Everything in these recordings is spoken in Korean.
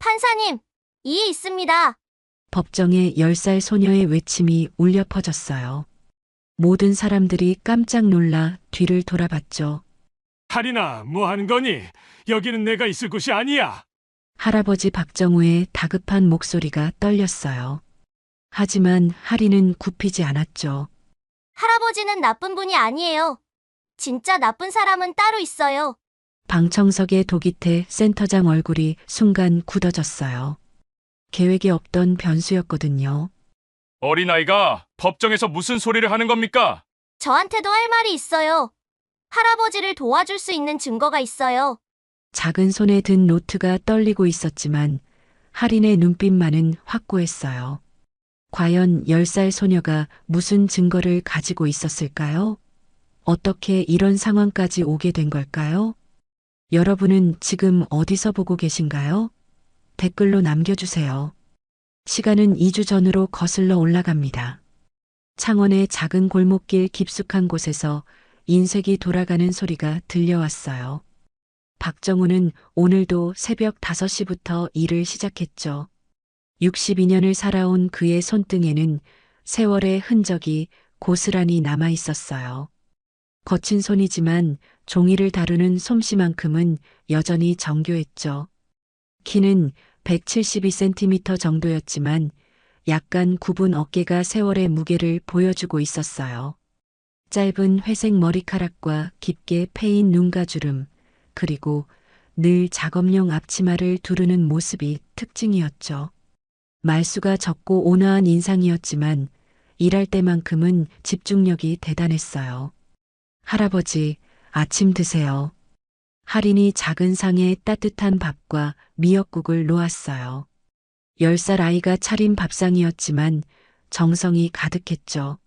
판사님, 이에 있습니다. 법정에 10살 소녀의 외침이 울려 퍼졌어요. 모든 사람들이 깜짝 놀라 뒤를 돌아봤죠. 할인아, 뭐 하는 거니? 여기는 내가 있을 곳이 아니야. 할아버지 박정우의 다급한 목소리가 떨렸어요. 하지만 할인은 굽히지 않았죠. 할아버지는 나쁜 분이 아니에요. 진짜 나쁜 사람은 따로 있어요. 방청석의 도기태 센터장 얼굴이 순간 굳어졌어요. 계획에 없던 변수였거든요. 어린아이가 법정에서 무슨 소리를 하는 겁니까? 저한테도 할 말이 있어요. 할아버지를 도와줄 수 있는 증거가 있어요. 작은 손에 든 노트가 떨리고 있었지만 할인의 눈빛만은 확고했어요. 과연 10살 소녀가 무슨 증거를 가지고 있었을까요? 어떻게 이런 상황까지 오게 된 걸까요? 여러분은 지금 어디서 보고 계신가요? 댓글로 남겨주세요. 시간은 2주 전으로 거슬러 올라갑니다. 창원의 작은 골목길 깊숙한 곳에서 인쇄기 돌아가는 소리가 들려왔어요. 박정우는 오늘도 새벽 5시부터 일을 시작했죠. 62년을 살아온 그의 손등에는 세월의 흔적이 고스란히 남아 있었어요. 거친 손이지만 종이를 다루는 솜씨만큼은 여전히 정교했죠. 키는 172cm 정도였지만 약간 굽은 어깨가 세월의 무게를 보여주고 있었어요. 짧은 회색 머리카락과 깊게 패인 눈가주름, 그리고 늘 작업용 앞치마를 두르는 모습이 특징이었죠. 말수가 적고 온화한 인상이었지만 일할 때만큼은 집중력이 대단했어요. 할아버지, 아침 드세요. 할인이 작은 상에 따뜻한 밥과 미역국을 놓았어요. 10살 아이가 차린 밥상이었지만 정성이 가득했죠.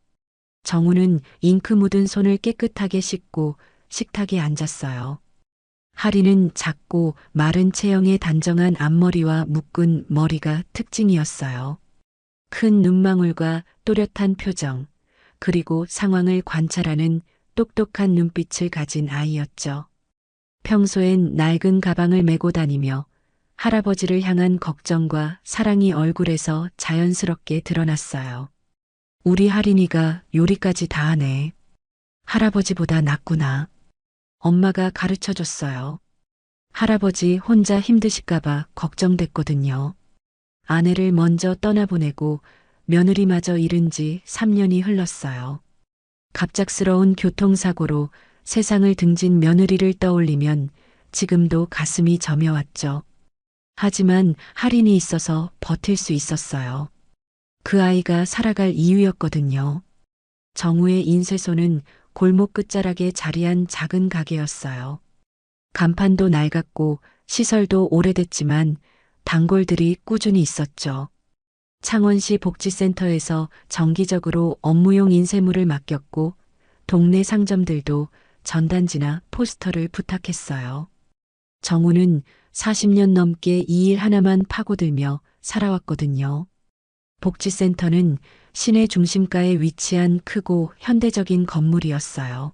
정우는 잉크 묻은 손을 깨끗하게 씻고 식탁에 앉았어요. 할인은 작고 마른 체형의 단정한 앞머리와 묶은 머리가 특징이었어요. 큰 눈망울과 또렷한 표정, 그리고 상황을 관찰하는 똑똑한 눈빛을 가진 아이였죠. 평소엔 낡은 가방을 메고 다니며 할아버지를 향한 걱정과 사랑이 얼굴에서 자연스럽게 드러났어요. 우리 할인이가 요리까지 다 하네. 할아버지보다 낫구나. 엄마가 가르쳐 줬어요. 할아버지 혼자 힘드실까봐 걱정됐거든요. 아내를 먼저 떠나보내고 며느리마저 잃은 지 3년이 흘렀어요. 갑작스러운 교통사고로 세상을 등진 며느리를 떠올리면 지금도 가슴이 저며왔죠. 하지만 할인이 있어서 버틸 수 있었어요. 그 아이가 살아갈 이유였거든요. 정우의 인쇄소는 골목 끝자락에 자리한 작은 가게였어요. 간판도 낡았고 시설도 오래됐지만 단골들이 꾸준히 있었죠. 창원시 복지센터에서 정기적으로 업무용 인쇄물을 맡겼고 동네 상점들도 전단지나 포스터를 부탁했어요. 정우는 40년 넘게 이 일 하나만 파고들며 살아왔거든요. 복지센터는 시내 중심가에 위치한 크고 현대적인 건물이었어요.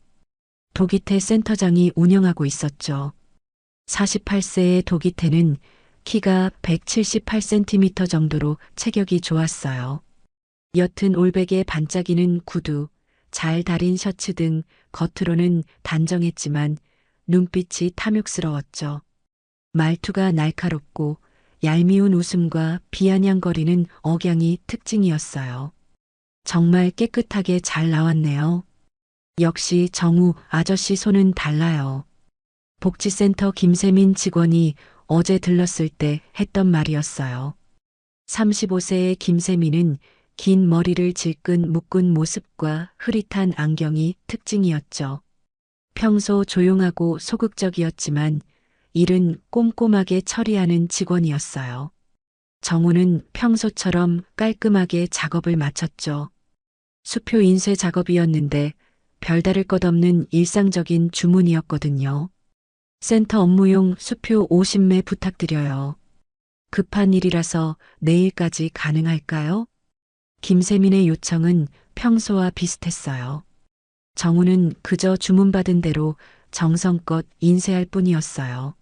도기태 센터장이 운영하고 있었죠. 48세의 도기태는 키가 178cm 정도로 체격이 좋았어요. 옅은 올백에 반짝이는 구두, 잘 다린 셔츠 등 겉으로는 단정했지만 눈빛이 탐욕스러웠죠. 말투가 날카롭고 얄미운 웃음과 비아냥거리는 억양이 특징이었어요. 정말 깨끗하게 잘 나왔네요. 역시 정우 아저씨 손은 달라요. 복지센터 김세민 직원이 어제 들렀을 때 했던 말이었어요. 35세의 김세민은 긴 머리를 질끈 묶은 모습과 흐릿한 안경이 특징이었죠. 평소 조용하고 소극적이었지만 일은 꼼꼼하게 처리하는 직원이었어요. 정우는 평소처럼 깔끔하게 작업을 마쳤죠. 수표 인쇄 작업이었는데 별다를 것 없는 일상적인 주문이었거든요. 센터 업무용 수표 50매 부탁드려요. 급한 일이라서 내일까지 가능할까요? 김세민의 요청은 평소와 비슷했어요. 정우는 그저 주문받은 대로 정성껏 인쇄할 뿐이었어요.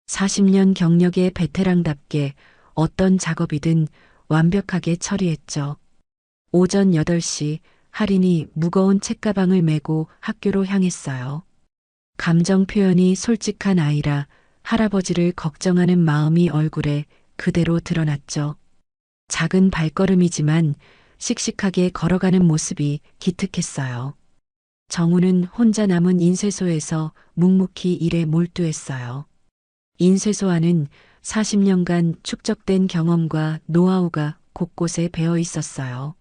40년 경력의 베테랑답게 어떤 작업이든 완벽하게 처리했죠. 오전 8시 할인이 무거운 책가방을 메고 학교로 향했어요. 감정 표현이 솔직한 아이라 할아버지를 걱정하는 마음이 얼굴에 그대로 드러났죠. 작은 발걸음이지만 씩씩하게 걸어가는 모습이 기특했어요. 정우는 혼자 남은 인쇄소에서 묵묵히 일에 몰두했어요. 인쇄소 안은 40년간 축적된 경험과 노하우가 곳곳에 배어 있었어요.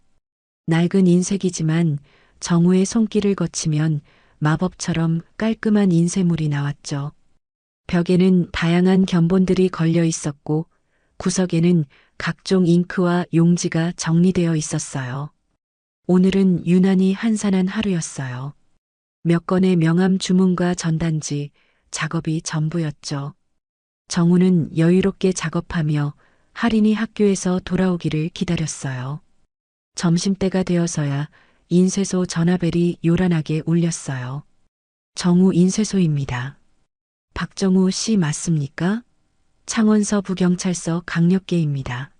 낡은 인쇄기지만 정우의 손길을 거치면 마법처럼 깔끔한 인쇄물이 나왔죠. 벽에는 다양한 견본들이 걸려 있었고 구석에는 각종 잉크와 용지가 정리되어 있었어요. 오늘은 유난히 한산한 하루였어요. 몇 건의 명함 주문과 전단지, 작업이 전부였죠. 정우는 여유롭게 작업하며 할인이 학교에서 돌아오기를 기다렸어요. 점심때가 되어서야 인쇄소 전화벨이 요란하게 울렸어요. 정우 인쇄소입니다. 박정우 씨 맞습니까? 창원서 부경찰서 강력계입니다.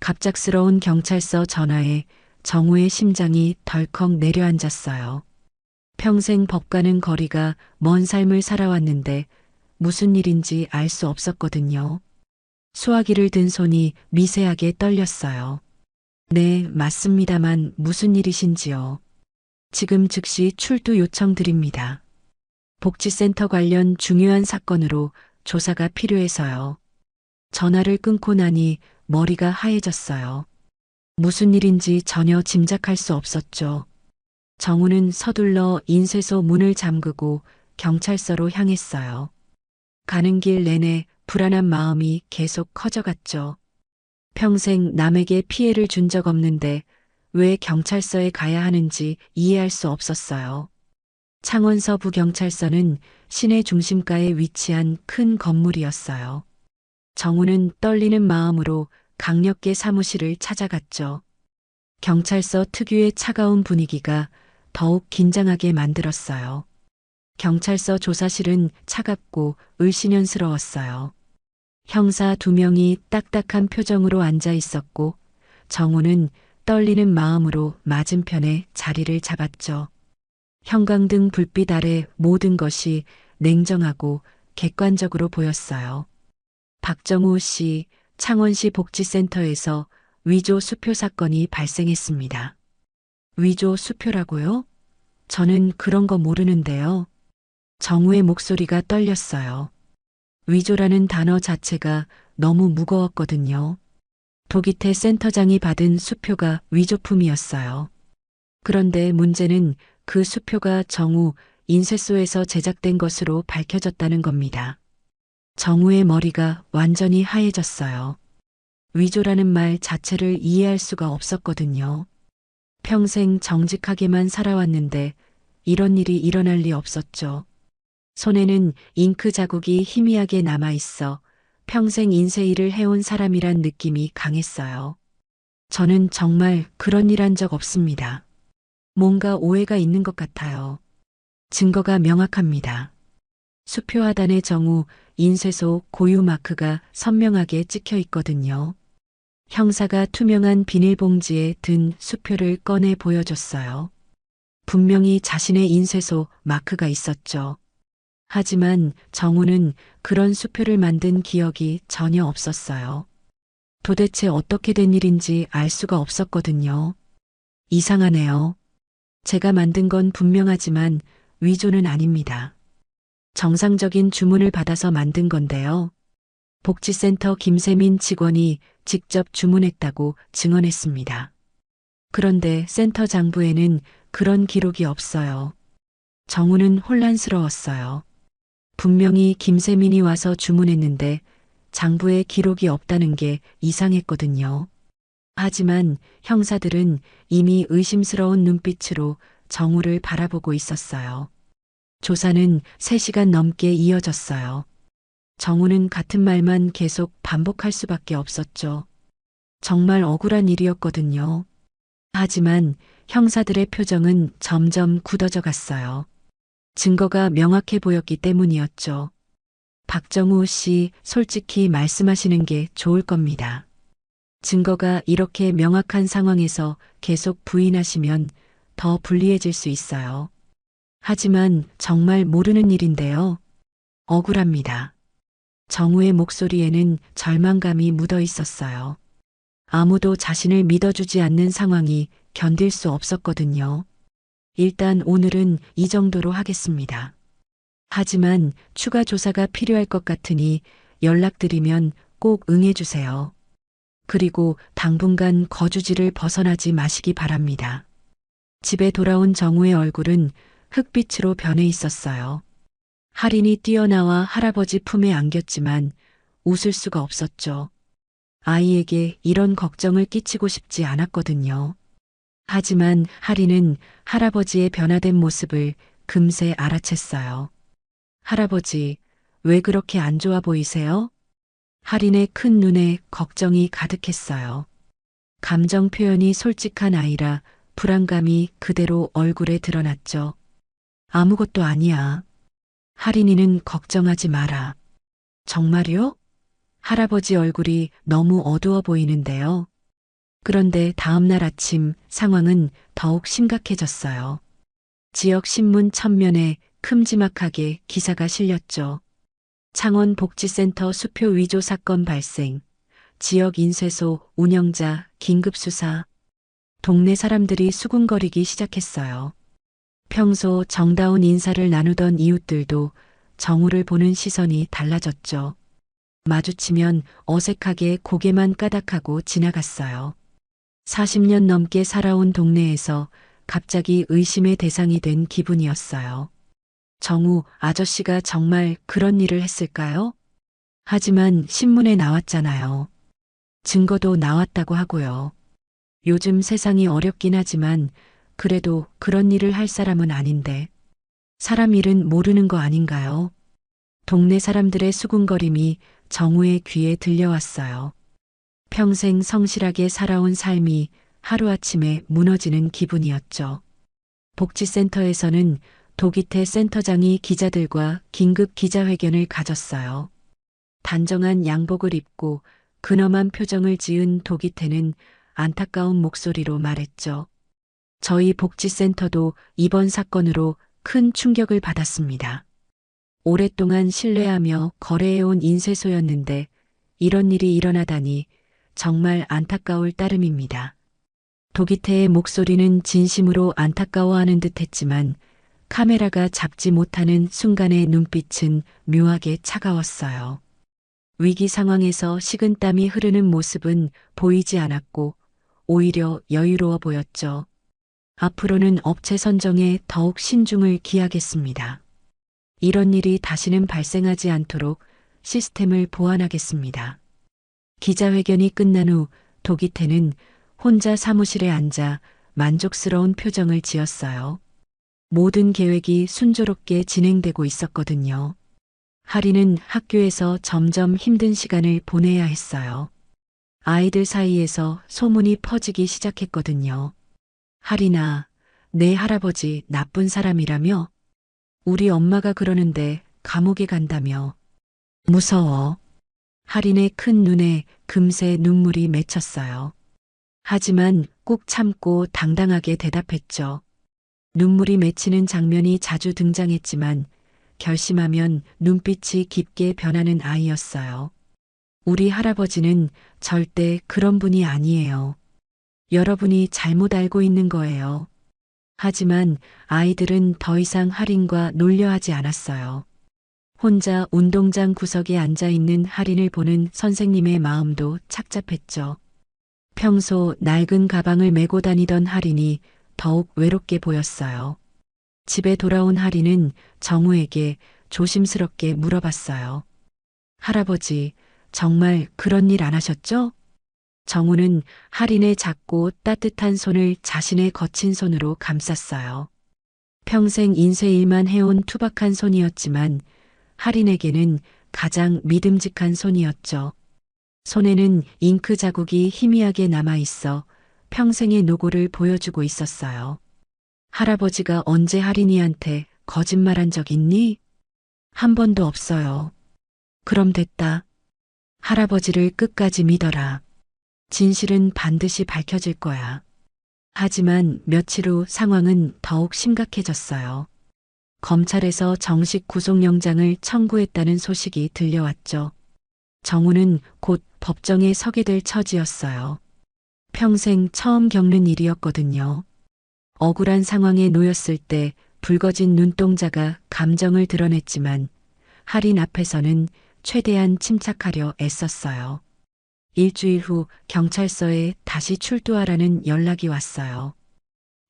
갑작스러운 경찰서 전화에 정우의 심장이 덜컥 내려앉았어요. 평생 법과는 거리가 먼 삶을 살아왔는데 무슨 일인지 알 수 없었거든요. 수화기를 든 손이 미세하게 떨렸어요. 네, 맞습니다만 무슨 일이신지요? 지금 즉시 출두 요청드립니다. 복지센터 관련 중요한 사건으로 조사가 필요해서요. 전화를 끊고 나니 머리가 하얘졌어요. 무슨 일인지 전혀 짐작할 수 없었죠. 정우는 서둘러 인쇄소 문을 잠그고 경찰서로 향했어요. 가는 길 내내 불안한 마음이 계속 커져갔죠. 평생 남에게 피해를 준 적 없는데 왜 경찰서에 가야 하는지 이해할 수 없었어요. 창원서 부경찰서는 시내 중심가에 위치한 큰 건물이었어요. 정우는 떨리는 마음으로 강력계 사무실을 찾아갔죠. 경찰서 특유의 차가운 분위기가 더욱 긴장하게 만들었어요. 경찰서 조사실은 차갑고 을씨년스러웠어요. 형사 2명이 딱딱한 표정으로 앉아 있었고 정우는 떨리는 마음으로 맞은편에 자리를 잡았죠. 형광등 불빛 아래 모든 것이 냉정하고 객관적으로 보였어요. 박정우 씨, 창원시 복지센터에서 위조 수표 사건이 발생했습니다. 위조 수표라고요? 저는 그런 거 모르는데요. 정우의 목소리가 떨렸어요. 위조라는 단어 자체가 너무 무거웠거든요. 도기태 센터장이 받은 수표가 위조품이었어요. 그런데 문제는 그 수표가 정우 인쇄소에서 제작된 것으로 밝혀졌다는 겁니다. 정우의 머리가 완전히 하얘졌어요. 위조라는 말 자체를 이해할 수가 없었거든요. 평생 정직하게만 살아왔는데 이런 일이 일어날 리 없었죠. 손에는 잉크 자국이 희미하게 남아있어 평생 인쇄 일을 해온 사람이란 느낌이 강했어요. 저는 정말 그런 일 한 적 없습니다. 뭔가 오해가 있는 것 같아요. 증거가 명확합니다. 수표 하단에 정우 인쇄소 고유 마크가 선명하게 찍혀 있거든요. 형사가 투명한 비닐봉지에 든 수표를 꺼내 보여줬어요. 분명히 자신의 인쇄소 마크가 있었죠. 하지만 정우는 그런 수표를 만든 기억이 전혀 없었어요. 도대체 어떻게 된 일인지 알 수가 없었거든요. 이상하네요. 제가 만든 건 분명하지만 위조는 아닙니다. 정상적인 주문을 받아서 만든 건데요. 복지센터 김세민 직원이 직접 주문했다고 증언했습니다. 그런데 센터 장부에는 그런 기록이 없어요. 정우는 혼란스러웠어요. 분명히 김세민이 와서 주문했는데 장부에 기록이 없다는 게 이상했거든요. 하지만 형사들은 이미 의심스러운 눈빛으로 정우를 바라보고 있었어요. 조사는 3시간 넘게 이어졌어요. 정우는 같은 말만 계속 반복할 수밖에 없었죠. 정말 억울한 일이었거든요. 하지만 형사들의 표정은 점점 굳어져 갔어요. 증거가 명확해 보였기 때문이었죠. 박정우 씨, 솔직히 말씀하시는 게 좋을 겁니다. 증거가 이렇게 명확한 상황에서 계속 부인하시면 더 불리해질 수 있어요. 하지만 정말 모르는 일인데요. 억울합니다. 정우의 목소리에는 절망감이 묻어 있었어요. 아무도 자신을 믿어주지 않는 상황이 견딜 수 없었거든요. 일단 오늘은 이 정도로 하겠습니다. 하지만 추가 조사가 필요할 것 같으니 연락드리면 꼭 응해주세요. 그리고 당분간 거주지를 벗어나지 마시기 바랍니다. 집에 돌아온 정우의 얼굴은 흑빛으로 변해 있었어요. 할인이 뛰어나와 할아버지 품에 안겼지만 웃을 수가 없었죠. 아이에게 이런 걱정을 끼치고 싶지 않았거든요. 하지만 할인은 할아버지의 변화된 모습을 금세 알아챘어요. 할아버지, 왜 그렇게 안 좋아 보이세요? 할인의 큰 눈에 걱정이 가득했어요. 감정 표현이 솔직한 아이라 불안감이 그대로 얼굴에 드러났죠. 아무것도 아니야. 할인이는 걱정하지 마라. 정말요? 할아버지 얼굴이 너무 어두워 보이는데요. 그런데 다음 날 아침 상황은 더욱 심각해졌어요. 지역 신문 천면에 큼지막하게 기사가 실렸죠. 창원복지센터 수표 위조 사건 발생. 지역 인쇄소 운영자 긴급 수사. 동네 사람들이 수군거리기 시작했어요. 평소 정다운 인사를 나누던 이웃들도 정우를 보는 시선이 달라졌죠. 마주치면 어색하게 고개만 까닥하고 지나갔어요. 40년 넘게 살아온 동네에서 갑자기 의심의 대상이 된 기분이었어요. 정우 아저씨가 정말 그런 일을 했을까요? 하지만 신문에 나왔잖아요. 증거도 나왔다고 하고요. 요즘 세상이 어렵긴 하지만 그래도 그런 일을 할 사람은 아닌데 사람 일은 모르는 거 아닌가요? 동네 사람들의 수군거림이 정우의 귀에 들려왔어요. 평생 성실하게 살아온 삶이 하루아침에 무너지는 기분이었죠. 복지센터에서는 도기태 센터장이 기자들과 긴급 기자회견을 가졌어요. 단정한 양복을 입고 근엄한 표정을 지은 도기태는 안타까운 목소리로 말했죠. 저희 복지센터도 이번 사건으로 큰 충격을 받았습니다. 오랫동안 신뢰하며 거래해온 인쇄소였는데 이런 일이 일어나다니 정말 안타까울 따름입니다. 도기태의 목소리는 진심으로 안타까워하는 듯했지만 카메라가 잡지 못하는 순간의 눈빛은 묘하게 차가웠어요. 위기 상황에서 식은땀이 흐르는 모습은 보이지 않았고 오히려 여유로워 보였죠. 앞으로는 업체 선정에 더욱 신중을 기하겠습니다. 이런 일이 다시는 발생하지 않도록 시스템을 보완하겠습니다. 기자회견이 끝난 후 도기태는 혼자 사무실에 앉아 만족스러운 표정을 지었어요. 모든 계획이 순조롭게 진행되고 있었거든요. 할인은 학교에서 점점 힘든 시간을 보내야 했어요. 아이들 사이에서 소문이 퍼지기 시작했거든요. 할인아, 내 할아버지 나쁜 사람이라며? 우리 엄마가 그러는데 감옥에 간다며. 무서워. 할인의 큰 눈에 금세 눈물이 맺혔어요. 하지만 꾹 참고 당당하게 대답했죠. 눈물이 맺히는 장면이 자주 등장했지만 결심하면 눈빛이 깊게 변하는 아이였어요. 우리 할아버지는 절대 그런 분이 아니에요. 여러분이 잘못 알고 있는 거예요. 하지만 아이들은 더 이상 할인과 놀려하지 않았어요. 혼자 운동장 구석에 앉아 있는 할인을 보는 선생님의 마음도 착잡했죠. 평소 낡은 가방을 메고 다니던 할인이 더욱 외롭게 보였어요. 집에 돌아온 할인은 정우에게 조심스럽게 물어봤어요. 할아버지, 정말 그런 일 안 하셨죠? 정우는 할인의 작고 따뜻한 손을 자신의 거친 손으로 감쌌어요. 평생 인쇄일만 해온 투박한 손이었지만 할인에게는 가장 믿음직한 손이었죠. 손에는 잉크 자국이 희미하게 남아있어 평생의 노고를 보여주고 있었어요. 할아버지가 언제 할인이한테 거짓말한 적 있니? 한 번도 없어요. 그럼 됐다. 할아버지를 끝까지 믿어라. 진실은 반드시 밝혀질 거야. 하지만 며칠 후 상황은 더욱 심각해졌어요. 검찰에서 정식 구속영장을 청구했다는 소식이 들려왔죠. 정우는 곧 법정에 서게 될 처지였어요. 평생 처음 겪는 일이었거든요. 억울한 상황에 놓였을 때 붉어진 눈동자가 감정을 드러냈지만 할인 앞에서는 최대한 침착하려 애썼어요. 일주일 후 경찰서에 다시 출두하라는 연락이 왔어요.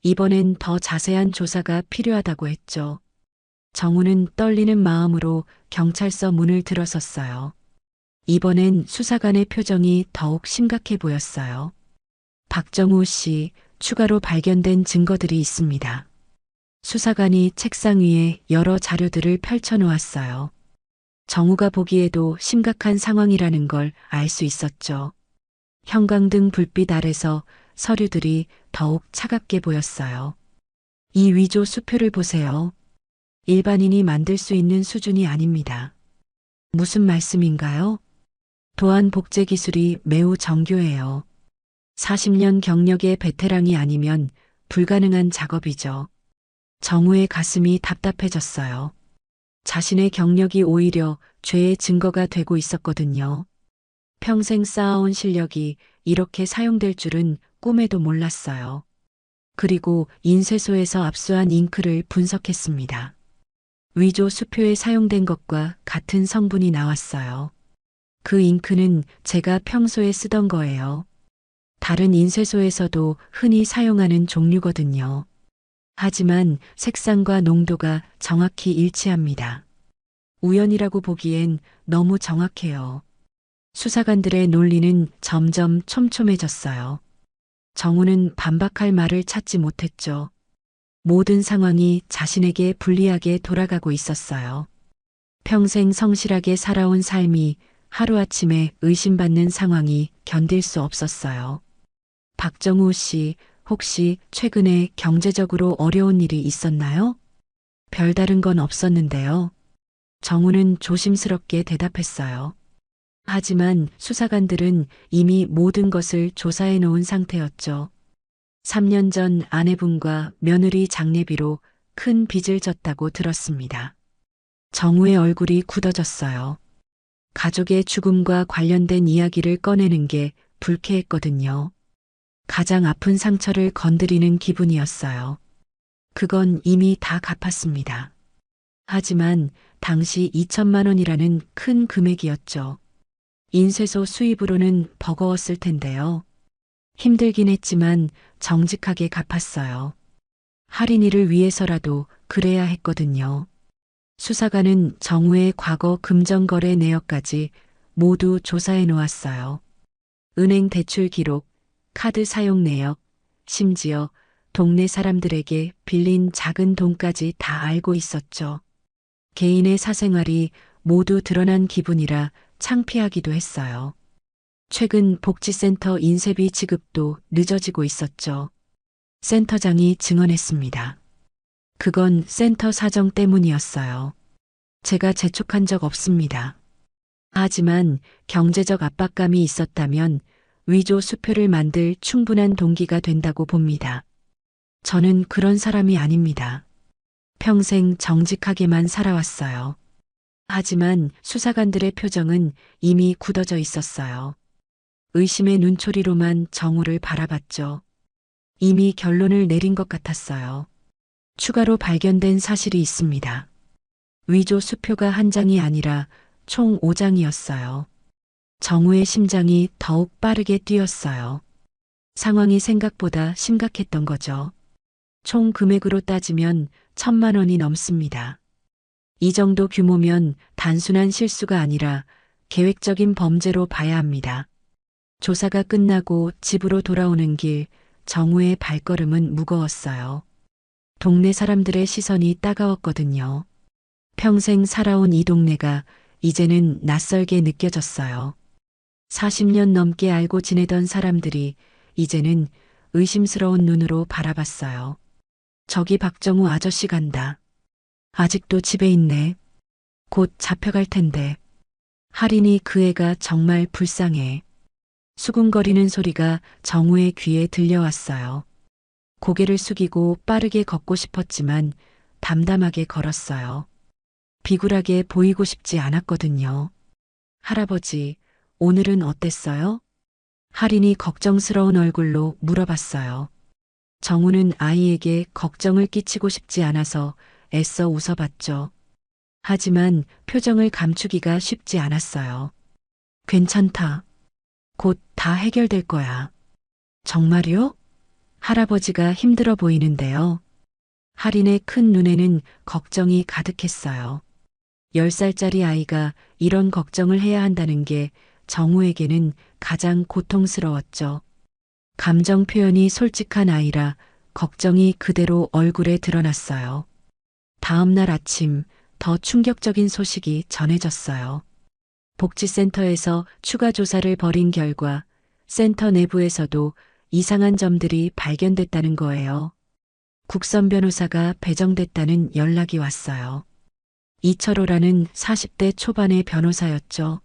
이번엔 더 자세한 조사가 필요하다고 했죠. 정우는 떨리는 마음으로 경찰서 문을 들어섰어요. 이번엔 수사관의 표정이 더욱 심각해 보였어요. 박정우 씨, 추가로 발견된 증거들이 있습니다. 수사관이 책상 위에 여러 자료들을 펼쳐놓았어요. 정우가 보기에도 심각한 상황이라는 걸 알 수 있었죠. 형광등 불빛 아래서 서류들이 더욱 차갑게 보였어요. 이 위조 수표를 보세요. 일반인이 만들 수 있는 수준이 아닙니다. 무슨 말씀인가요? 도안 복제 기술이 매우 정교해요. 40년 경력의 베테랑이 아니면 불가능한 작업이죠. 정우의 가슴이 답답해졌어요. 자신의 경력이 오히려 죄의 증거가 되고 있었거든요. 평생 쌓아온 실력이 이렇게 사용될 줄은 꿈에도 몰랐어요. 그리고 인쇄소에서 압수한 잉크를 분석했습니다. 위조 수표에 사용된 것과 같은 성분이 나왔어요. 그 잉크는 제가 평소에 쓰던 거예요. 다른 인쇄소에서도 흔히 사용하는 종류거든요. 하지만 색상과 농도가 정확히 일치합니다. 우연이라고 보기엔 너무 정확해요. 수사관들의 논리는 점점 촘촘해졌어요. 정우는 반박할 말을 찾지 못했죠. 모든 상황이 자신에게 불리하게 돌아가고 있었어요. 평생 성실하게 살아온 삶이 하루아침에 의심받는 상황이 견딜 수 없었어요. 박정우 씨, 혹시 최근에 경제적으로 어려운 일이 있었나요? 별다른 건 없었는데요. 정우는 조심스럽게 대답했어요. 하지만 수사관들은 이미 모든 것을 조사해 놓은 상태였죠. 3년 전 아내분과 며느리 장례비로 큰 빚을 졌다고 들었습니다. 정우의 얼굴이 굳어졌어요. 가족의 죽음과 관련된 이야기를 꺼내는 게 불쾌했거든요. 가장 아픈 상처를 건드리는 기분이었어요. 그건 이미 다 갚았습니다. 하지만 당시 2천만 원이라는 큰 금액이었죠. 인쇄소 수입으로는 버거웠을 텐데요. 힘들긴 했지만 정직하게 갚았어요. 할인이를 위해서라도 그래야 했거든요. 수사관은 정우의 과거 금전거래 내역까지 모두 조사해 놓았어요. 은행 대출 기록, 카드 사용 내역, 심지어 동네 사람들에게 빌린 작은 돈까지 다 알고 있었죠. 개인의 사생활이 모두 드러난 기분이라 창피하기도 했어요. 최근 복지센터 인쇄비 지급도 늦어지고 있었죠. 센터장이 증언했습니다. 그건 센터 사정 때문이었어요. 제가 재촉한 적 없습니다. 하지만 경제적 압박감이 있었다면 위조 수표를 만들 충분한 동기가 된다고 봅니다. 저는 그런 사람이 아닙니다. 평생 정직하게만 살아왔어요. 하지만 수사관들의 표정은 이미 굳어져 있었어요. 의심의 눈초리로만 정우를 바라봤죠. 이미 결론을 내린 것 같았어요. 추가로 발견된 사실이 있습니다. 위조 수표가 한 장이 아니라 총 5장이었어요. 정우의 심장이 더욱 빠르게 뛰었어요. 상황이 생각보다 심각했던 거죠. 총 금액으로 따지면 1,000만 원이 넘습니다. 이 정도 규모면 단순한 실수가 아니라 계획적인 범죄로 봐야 합니다. 조사가 끝나고 집으로 돌아오는 길, 정우의 발걸음은 무거웠어요. 동네 사람들의 시선이 따가웠거든요. 평생 살아온 이 동네가 이제는 낯설게 느껴졌어요. 40년 넘게 알고 지내던 사람들이 이제는 의심스러운 눈으로 바라봤어요. 저기 박정우 아저씨 간다. 아직도 집에 있네. 곧 잡혀갈 텐데. 할인이 그 애가 정말 불쌍해. 수군거리는 소리가 정우의 귀에 들려왔어요. 고개를 숙이고 빠르게 걷고 싶었지만 담담하게 걸었어요. 비굴하게 보이고 싶지 않았거든요. 할아버지, 오늘은 어땠어요? 할인이 걱정스러운 얼굴로 물어봤어요. 정우는 아이에게 걱정을 끼치고 싶지 않아서 애써 웃어봤죠. 하지만 표정을 감추기가 쉽지 않았어요. 괜찮다. 곧 다 해결될 거야. 정말요? 할아버지가 힘들어 보이는데요. 할인의 큰 눈에는 걱정이 가득했어요. 10살짜리 아이가 이런 걱정을 해야 한다는 게 정우에게는 가장 고통스러웠죠. 감정 표현이 솔직한 아이라 걱정이 그대로 얼굴에 드러났어요. 다음 날 아침 더 충격적인 소식이 전해졌어요. 복지센터에서 추가 조사를 벌인 결과 센터 내부에서도 이상한 점들이 발견됐다는 거예요. 국선 변호사가 배정됐다는 연락이 왔어요. 이철호라는 40대 초반의 변호사였죠.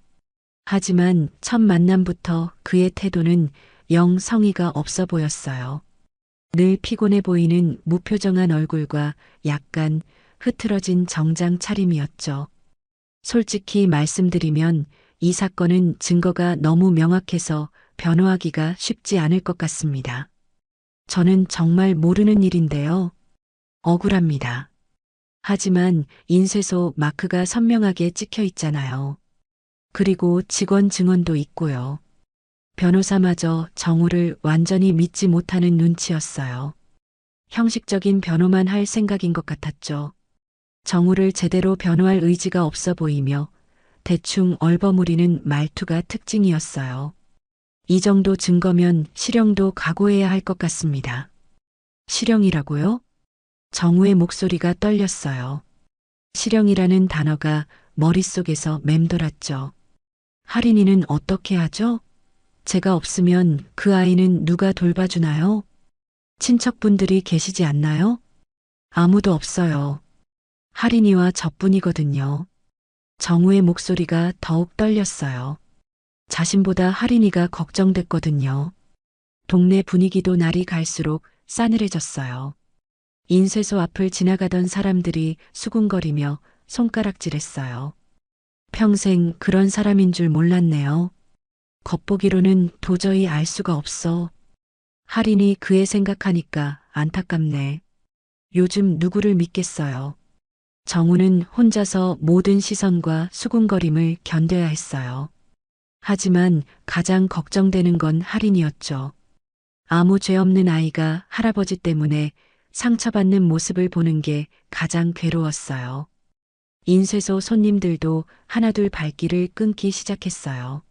하지만 첫 만남부터 그의 태도는 영 성의가 없어 보였어요. 늘 피곤해 보이는 무표정한 얼굴과 약간 흐트러진 정장 차림이었죠. 솔직히 말씀드리면 이 사건은 증거가 너무 명확해서 변호하기가 쉽지 않을 것 같습니다. 저는 정말 모르는 일인데요. 억울합니다. 하지만 인쇄소 마크가 선명하게 찍혀 있잖아요. 그리고 직원 증언도 있고요. 변호사마저 정우를 완전히 믿지 못하는 눈치였어요. 형식적인 변호만 할 생각인 것 같았죠. 정우를 제대로 변호할 의지가 없어 보이며 대충 얼버무리는 말투가 특징이었어요. 이 정도 증거면 실형도 각오해야 할 것 같습니다. 실형이라고요? 정우의 목소리가 떨렸어요. 실형이라는 단어가 머릿속에서 맴돌았죠. 할인이는 어떻게 하죠? 제가 없으면 그 아이는 누가 돌봐주나요? 친척분들이 계시지 않나요? 아무도 없어요. 할인이와 저뿐이거든요. 정우의 목소리가 더욱 떨렸어요. 자신보다 할인이가 걱정됐거든요. 동네 분위기도 날이 갈수록 싸늘해졌어요. 인쇄소 앞을 지나가던 사람들이 수군거리며 손가락질했어요. 평생 그런 사람인 줄 몰랐네요. 겉보기로는 도저히 알 수가 없어. 할인이 그애 생각하니까 안타깝네. 요즘 누구를 믿겠어요. 정우는 혼자서 모든 시선과 수군거림을 견뎌야 했어요. 하지만 가장 걱정되는 건 할인이었죠. 아무 죄 없는 아이가 할아버지 때문에 상처받는 모습을 보는 게 가장 괴로웠어요. 인쇄소 손님들도 하나둘 발길을 끊기 시작했어요.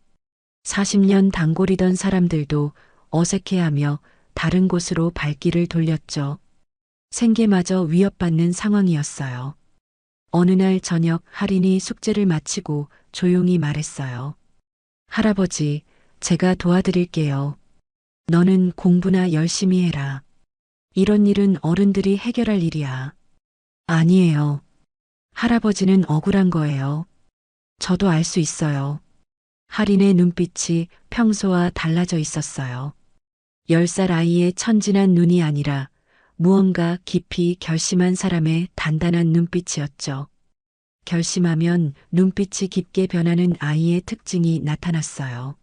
40년 단골이던 사람들도 어색해하며 다른 곳으로 발길을 돌렸죠. 생계마저 위협받는 상황이었어요. 어느 날 저녁 할인이 숙제를 마치고 조용히 말했어요. 할아버지, 제가 도와드릴게요. 너는 공부나 열심히 해라. 이런 일은 어른들이 해결할 일이야. 아니에요. 할아버지는 억울한 거예요. 저도 알 수 있어요. 할인의 눈빛이 평소와 달라져 있었어요. 10살 아이의 천진한 눈이 아니라 무언가 깊이 결심한 사람의 단단한 눈빛이었죠. 결심하면 눈빛이 깊게 변하는 아이의 특징이 나타났어요.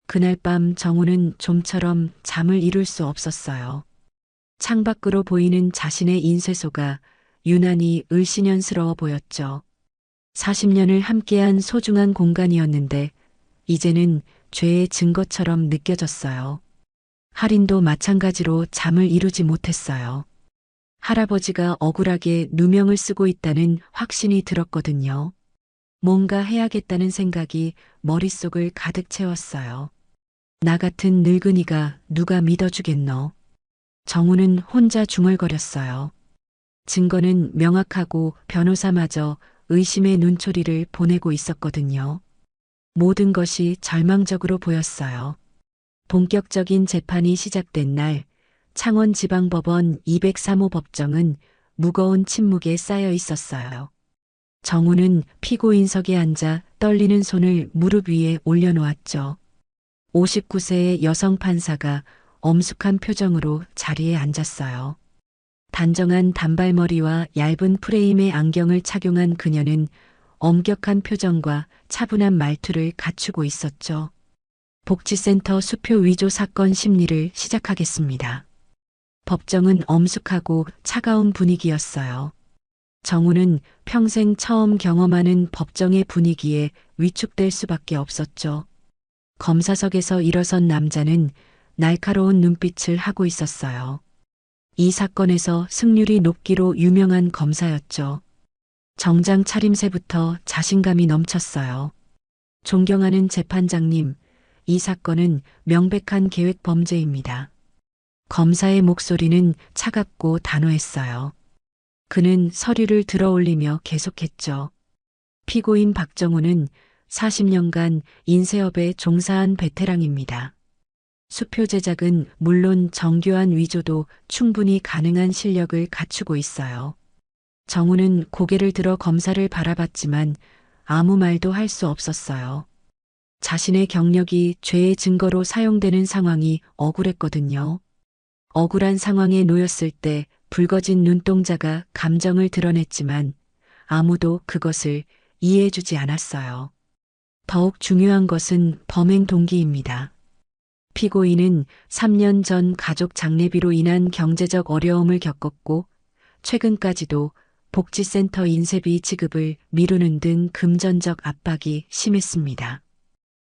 그날 밤 정우는 좀처럼 잠을 이룰 수 없었어요. 창밖으로 보이는 자신의 인쇄소가 유난히 을씨년스러워 보였죠. 40년을 함께한 소중한 공간이었는데 이제는 죄의 증거처럼 느껴졌어요. 할인도 마찬가지로 잠을 이루지 못했어요. 할아버지가 억울하게 누명을 쓰고 있다는 확신이 들었거든요. 뭔가 해야겠다는 생각이 머릿속을 가득 채웠어요. 나 같은 늙은이가 누가 믿어주겠노. 정우는 혼자 중얼거렸어요. 증거는 명확하고 변호사마저 의심의 눈초리를 보내고 있었거든요. 모든 것이 절망적으로 보였어요. 본격적인 재판이 시작된 날 창원지방법원 203호 법정은 무거운 침묵에 쌓여 있었어요. 정우는 피고인석에 앉아 떨리는 손을 무릎 위에 올려놓았죠. 59세의 여성 판사가 엄숙한 표정으로 자리에 앉았어요. 단정한 단발머리와 얇은 프레임의 안경을 착용한 그녀는 엄격한 표정과 차분한 말투를 갖추고 있었죠. 복지센터 수표 위조 사건 심리를 시작하겠습니다. 법정은 엄숙하고 차가운 분위기였어요. 정우는 평생 처음 경험하는 법정의 분위기에 위축될 수밖에 없었죠. 검사석에서 일어선 남자는 날카로운 눈빛을 하고 있었어요. 이 사건에서 승률이 높기로 유명한 검사였죠. 정장 차림새부터 자신감이 넘쳤어요. 존경하는 재판장님, 이 사건은 명백한 계획 범죄입니다. 검사의 목소리는 차갑고 단호했어요. 그는 서류를 들어올리며 계속했죠. 피고인 박정우는 40년간 인쇄업에 종사한 베테랑입니다. 수표 제작은 물론 정교한 위조도 충분히 가능한 실력을 갖추고 있어요. 정우는 고개를 들어 검사를 바라봤지만 아무 말도 할 수 없었어요. 자신의 경력이 죄의 증거로 사용되는 상황이 억울했거든요. 억울한 상황에 놓였을 때 붉어진 눈동자가 감정을 드러냈지만 아무도 그것을 이해해주지 않았어요. 더욱 중요한 것은 범행 동기입니다. 피고인은 3년 전 가족 장례비로 인한 경제적 어려움을 겪었고 최근까지도 복지센터 인쇄비 지급을 미루는 등 금전적 압박이 심했습니다.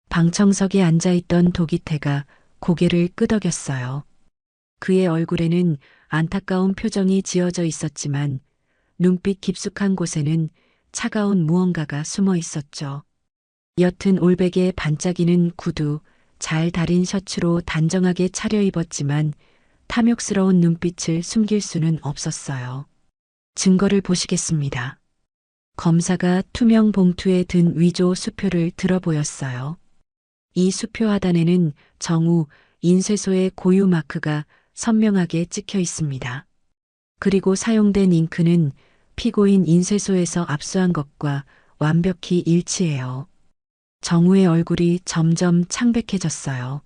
방청석에 앉아있던 도기태가 고개를 끄덕였어요. 그의 얼굴에는 안타까운 표정이 지어져 있었지만 눈빛 깊숙한 곳에는 차가운 무언가가 숨어 있었죠. 옅은 올백에 반짝이는 구두, 잘 다린 셔츠로 단정하게 차려입었지만 탐욕스러운 눈빛을 숨길 수는 없었어요. 증거를 보시겠습니다. 검사가 투명 봉투에 든 위조 수표를 들어 보였어요. 이 수표 하단에는 정우 인쇄소의 고유 마크가 선명하게 찍혀 있습니다. 그리고 사용된 잉크는 피고인 인쇄소에서 압수한 것과 완벽히 일치해요. 정우의 얼굴이 점점 창백해졌어요.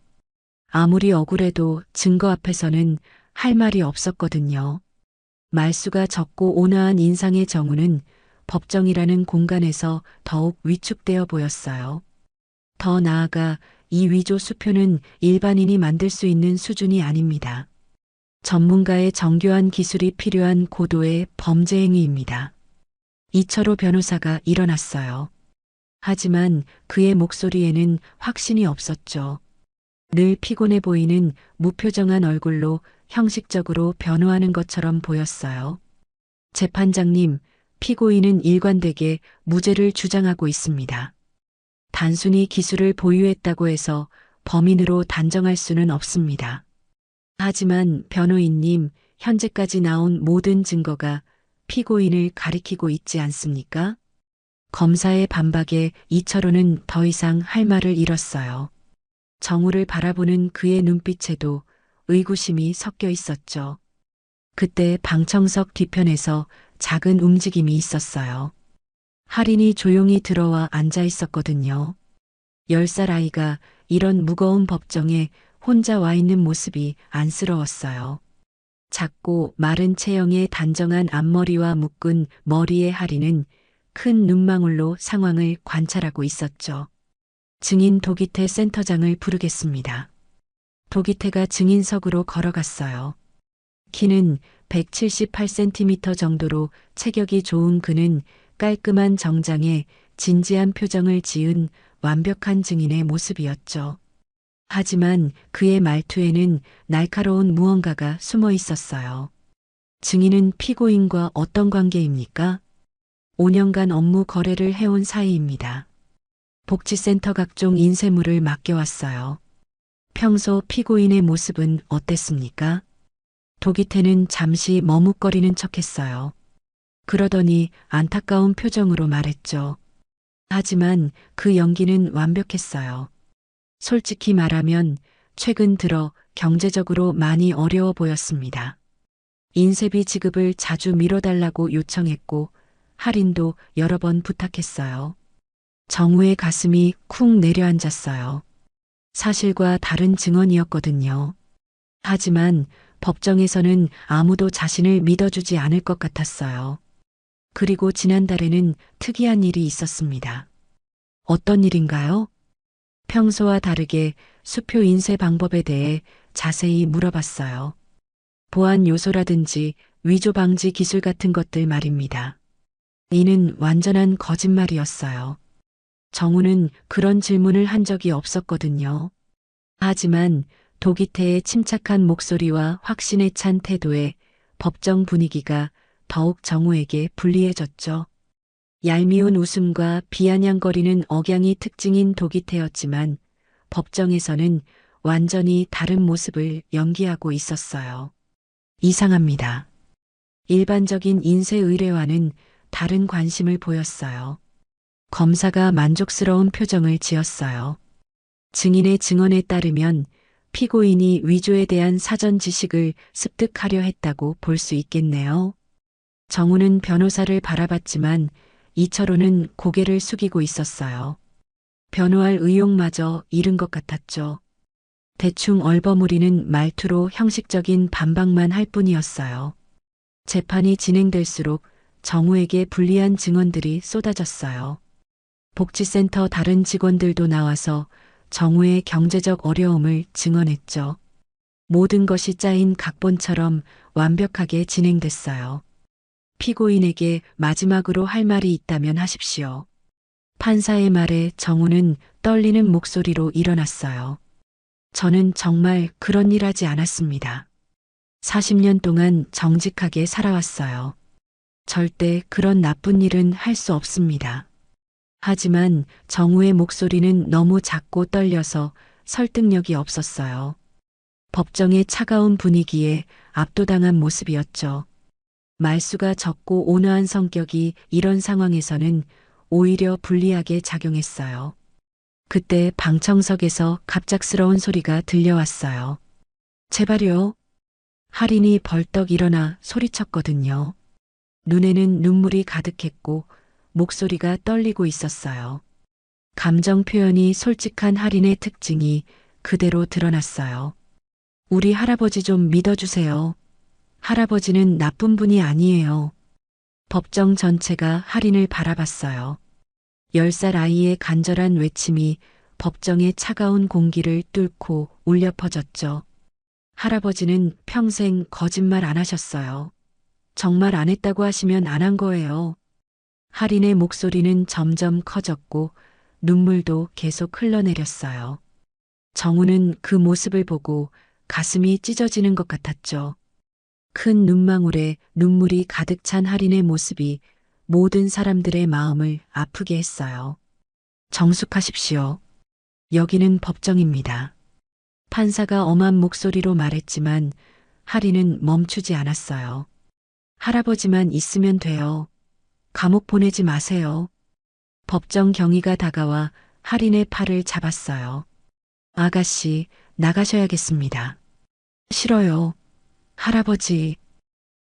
아무리 억울해도 증거 앞에서는 할 말이 없었거든요. 말수가 적고 온화한 인상의 정우는 법정이라는 공간에서 더욱 위축되어 보였어요. 더 나아가 이 위조 수표는 일반인이 만들 수 있는 수준이 아닙니다. 전문가의 정교한 기술이 필요한 고도의 범죄 행위입니다. 이철호 변호사가 일어났어요. 하지만 그의 목소리에는 확신이 없었죠. 늘 피곤해 보이는 무표정한 얼굴로 형식적으로 변호하는 것처럼 보였어요. 재판장님, 피고인은 일관되게 무죄를 주장하고 있습니다. 단순히 기술을 보유했다고 해서 범인으로 단정할 수는 없습니다. 하지만 변호인님, 현재까지 나온 모든 증거가 피고인을 가리키고 있지 않습니까? 검사의 반박에 이철호는 더 이상 할 말을 잃었어요. 정우를 바라보는 그의 눈빛에도 의구심이 섞여 있었죠. 그때 방청석 뒤편에서 작은 움직임이 있었어요. 할인이 조용히 들어와 앉아 있었거든요. 10살 아이가 이런 무거운 법정에 혼자 와 있는 모습이 안쓰러웠어요. 작고 마른 체형의 단정한 앞머리와 묶은 머리의 할인은 큰 눈망울로 상황을 관찰하고 있었죠. 증인 도기태 센터장을 부르겠습니다. 도기태가 증인석으로 걸어갔어요. 키는 178cm 정도로 체격이 좋은 그는 깔끔한 정장에 진지한 표정을 지은 완벽한 증인의 모습이었죠. 하지만 그의 말투에는 날카로운 무언가가 숨어 있었어요. 증인은 피고인과 어떤 관계입니까? 5년간 업무 거래를 해온 사이입니다. 복지센터 각종 인쇄물을 맡겨왔어요. 평소 피고인의 모습은 어땠습니까? 도기태는 잠시 머뭇거리는 척했어요. 그러더니 안타까운 표정으로 말했죠. 하지만 그 연기는 완벽했어요. 솔직히 말하면 최근 들어 경제적으로 많이 어려워 보였습니다. 인쇄비 지급을 자주 미뤄달라고 요청했고 할인도 여러 번 부탁했어요. 정우의 가슴이 쿵 내려앉았어요. 사실과 다른 증언이었거든요. 하지만 법정에서는 아무도 자신을 믿어주지 않을 것 같았어요. 그리고 지난달에는 특이한 일이 있었습니다. 어떤 일인가요? 평소와 다르게 수표 인쇄 방법에 대해 자세히 물어봤어요. 보안 요소라든지 위조 방지 기술 같은 것들 말입니다. 이는 완전한 거짓말이었어요. 정우는 그런 질문을 한 적이 없었거든요. 하지만 도기태의 침착한 목소리와 확신에 찬 태도에 법정 분위기가 더욱 정우에게 불리해졌죠. 얄미운 웃음과 비아냥거리는 억양이 특징인 도기태였지만 법정에서는 완전히 다른 모습을 연기하고 있었어요. 이상합니다. 일반적인 인쇄 의뢰와는 다른 관심을 보였어요. 검사가 만족스러운 표정을 지었어요. 증인의 증언에 따르면 피고인이 위조에 대한 사전 지식을 습득하려 했다고 볼 수 있겠네요. 정우는 변호사를 바라봤지만 이철호는 고개를 숙이고 있었어요. 변호할 의욕마저 잃은 것 같았죠. 대충 얼버무리는 말투로 형식적인 반박만 할 뿐이었어요. 재판이 진행될수록 정우에게 불리한 증언들이 쏟아졌어요. 복지센터 다른 직원들도 나와서 정우의 경제적 어려움을 증언했죠. 모든 것이 짜인 각본처럼 완벽하게 진행됐어요. 피고인에게 마지막으로 할 말이 있다면 하십시오. 판사의 말에 정우는 떨리는 목소리로 일어났어요. 저는 정말 그런 일 하지 않았습니다. 40년 동안 정직하게 살아왔어요. 절대 그런 나쁜 일은 할 수 없습니다. 하지만 정우의 목소리는 너무 작고 떨려서 설득력이 없었어요. 법정의 차가운 분위기에 압도당한 모습이었죠. 말수가 적고 온화한 성격이 이런 상황에서는 오히려 불리하게 작용했어요. 그때 방청석에서 갑작스러운 소리가 들려왔어요. 제발요. 할인이 벌떡 일어나 소리쳤거든요. 눈에는 눈물이 가득했고 목소리가 떨리고 있었어요. 감정 표현이 솔직한 할인의 특징이 그대로 드러났어요. 우리 할아버지 좀 믿어주세요. 할아버지는 나쁜 분이 아니에요. 법정 전체가 할인을 바라봤어요. 10살 아이의 간절한 외침이 법정의 차가운 공기를 뚫고 울려 퍼졌죠. 할아버지는 평생 거짓말 안 하셨어요. 정말 안 했다고 하시면 안 한 거예요. 할인의 목소리는 점점 커졌고 눈물도 계속 흘러내렸어요. 정우는 그 모습을 보고 가슴이 찢어지는 것 같았죠. 큰 눈망울에 눈물이 가득 찬 할인의 모습이 모든 사람들의 마음을 아프게 했어요. 정숙하십시오. 여기는 법정입니다. 판사가 엄한 목소리로 말했지만 할인은 멈추지 않았어요. 할아버지만 있으면 돼요. 감옥 보내지 마세요. 법정 경위가 다가와 할인의 팔을 잡았어요. 아가씨, 나가셔야겠습니다. 싫어요. 할아버지.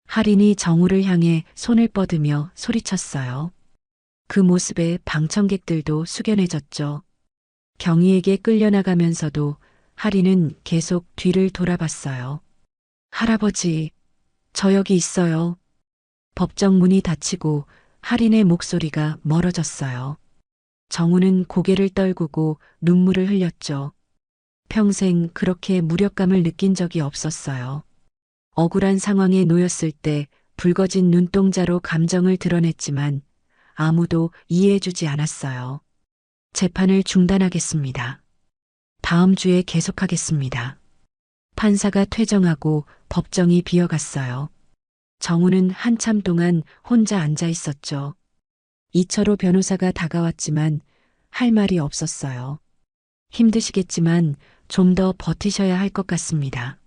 할인이 정우를 향해 손을 뻗으며 소리쳤어요. 그 모습에 방청객들도 숙연해졌죠. 경위에게 끌려나가면서도 할인은 계속 뒤를 돌아봤어요. 할아버지, 저 여기 있어요. 법정 문이 닫히고 할인의 목소리가 멀어졌어요. 정우는 고개를 떨구고 눈물을 흘렸죠. 평생 그렇게 무력감을 느낀 적이 없었어요. 억울한 상황에 놓였을 때 붉어진 눈동자로 감정을 드러냈지만 아무도 이해해주지 않았어요. 재판을 중단하겠습니다. 다음 주에 계속하겠습니다. 판사가 퇴정하고 법정이 비어갔어요. 정우는 한참 동안 혼자 앉아 있었죠. 이철호 변호사가 다가왔지만 할 말이 없었어요. 힘드시겠지만 좀 더 버티셔야 할 것 같습니다.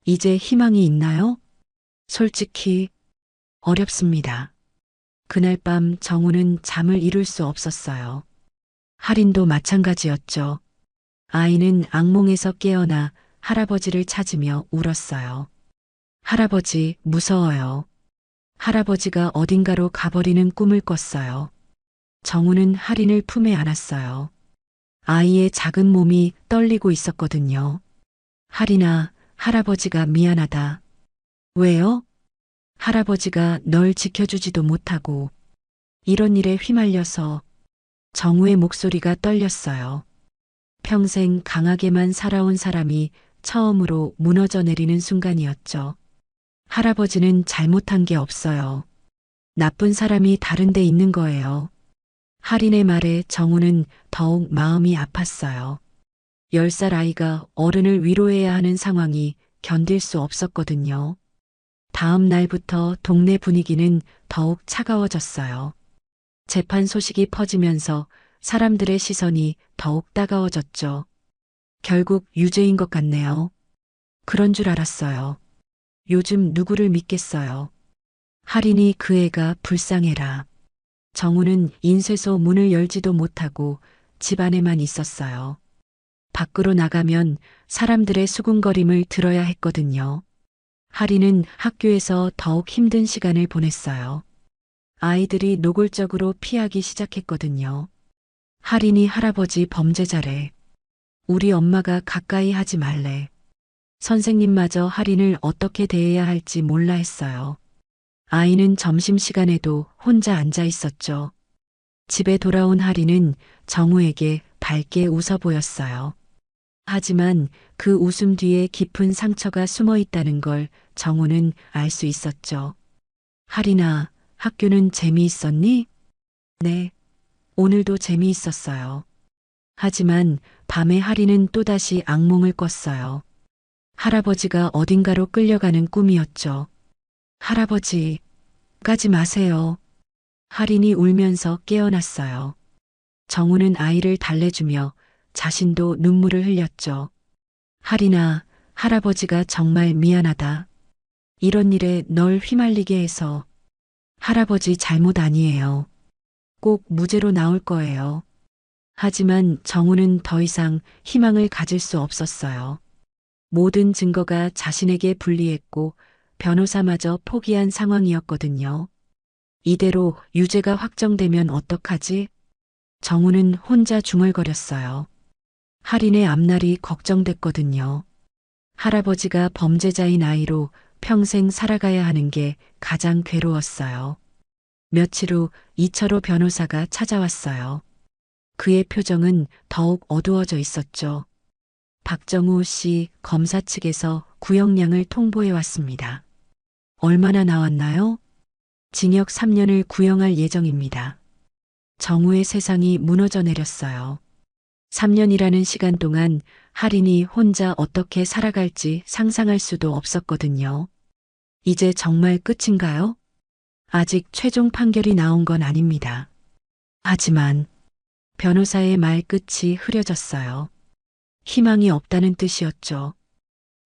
이제 희망이 있나요? 솔직히 어렵습니다. 그날 밤 정우는 잠을 이룰 수 없었어요. 할인도 마찬가지였죠. 아이는 악몽에서 깨어나 할아버지를 찾으며 울었어요. 할아버지, 무서워요. 할아버지가 어딘가로 가버리는 꿈을 꿨어요. 정우는 할인을 품에 안았어요. 아이의 작은 몸이 떨리고 있었거든요. 할인아, 할아버지가 미안하다. 왜요? 할아버지가 널 지켜주지도 못하고 이런 일에 휘말려서. 정우의 목소리가 떨렸어요. 평생 강하게만 살아온 사람이 처음으로 무너져 내리는 순간이었죠. 할아버지는 잘못한 게 없어요. 나쁜 사람이 다른 데 있는 거예요. 할인의 말에 정우는 더욱 마음이 아팠어요. 10살 아이가 어른을 위로해야 하는 상황이 견딜 수 없었거든요. 다음 날부터 동네 분위기는 더욱 차가워졌어요. 재판 소식이 퍼지면서 사람들의 시선이 더욱 따가워졌죠. 결국 유죄인 것 같네요. 그런 줄 알았어요. 요즘 누구를 믿겠어요. 할인이 그 애가 불쌍해라. 정우는 인쇄소 문을 열지도 못하고 집 안에만 있었어요. 밖으로 나가면 사람들의 수군거림을 들어야 했거든요. 할인은 학교에서 더욱 힘든 시간을 보냈어요. 아이들이 노골적으로 피하기 시작했거든요. 할인이 할아버지 범죄자래. 우리 엄마가 가까이 하지 말래. 선생님마저 할인을 어떻게 대해야 할지 몰라 했어요. 아이는 점심시간에도 혼자 앉아 있었죠. 집에 돌아온 할인은 정우에게 밝게 웃어 보였어요. 하지만 그 웃음 뒤에 깊은 상처가 숨어 있다는 걸 정우는 알 수 있었죠. 할인아, 학교는 재미있었니? 네. 오늘도 재미있었어요. 하지만 밤에 할인은 또다시 악몽을 꿨어요. 할아버지가 어딘가로 끌려가는 꿈이었죠. 할아버지, 가지 마세요. 할인이 울면서 깨어났어요. 정우는 아이를 달래주며 자신도 눈물을 흘렸죠. 할인아, 할아버지가 정말 미안하다. 이런 일에 널 휘말리게 해서. 할아버지 잘못 아니에요. 꼭 무죄로 나올 거예요. 하지만 정우는 더 이상 희망을 가질 수 없었어요. 모든 증거가 자신에게 불리했고 변호사마저 포기한 상황이었거든요. 이대로 유죄가 확정되면 어떡하지? 정우는 혼자 중얼거렸어요. 할인의 앞날이 걱정됐거든요. 할아버지가 범죄자인 아이로 평생 살아가야 하는 게 가장 괴로웠어요. 며칠 후 이철호 변호사가 찾아왔어요. 그의 표정은 더욱 어두워져 있었죠. 박정우 씨 검사 측에서 구형량을 통보해 왔습니다. 얼마나 나왔나요? 징역 3년을 구형할 예정입니다. 정우의 세상이 무너져 내렸어요. 3년이라는 시간 동안 할인이 혼자 어떻게 살아갈지 상상할 수도 없었거든요. 이제 정말 끝인가요? 아직 최종 판결이 나온 건 아닙니다. 하지만 변호사의 말 끝이 흐려졌어요. 희망이 없다는 뜻이었죠.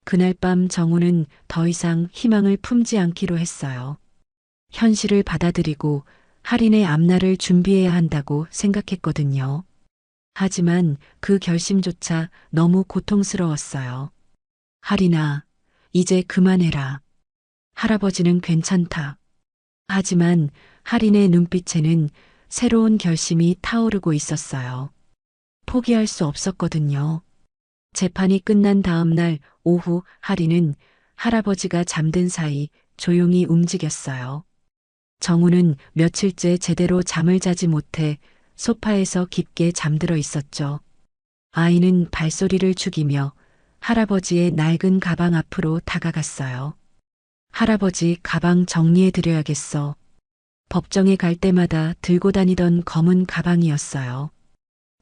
그날 밤 정우는 더 이상 희망을 품지 않기로 했어요. 현실을 받아들이고 할인의 앞날을 준비해야 한다고 생각했거든요. 하지만 그 결심조차 너무 고통스러웠어요. 할인아, 이제 그만해라. 할아버지는 괜찮다. 하지만 할인의 눈빛에는 새로운 결심이 타오르고 있었어요. 포기할 수 없었거든요. 재판이 끝난 다음 날 오후 할인은 할아버지가 잠든 사이 조용히 움직였어요. 정우는 며칠째 제대로 잠을 자지 못해 소파에서 깊게 잠들어 있었죠. 아이는 발소리를 죽이며 할아버지의 낡은 가방 앞으로 다가갔어요. 할아버지 가방 정리해 드려야겠어. 법정에 갈 때마다 들고 다니던 검은 가방이었어요.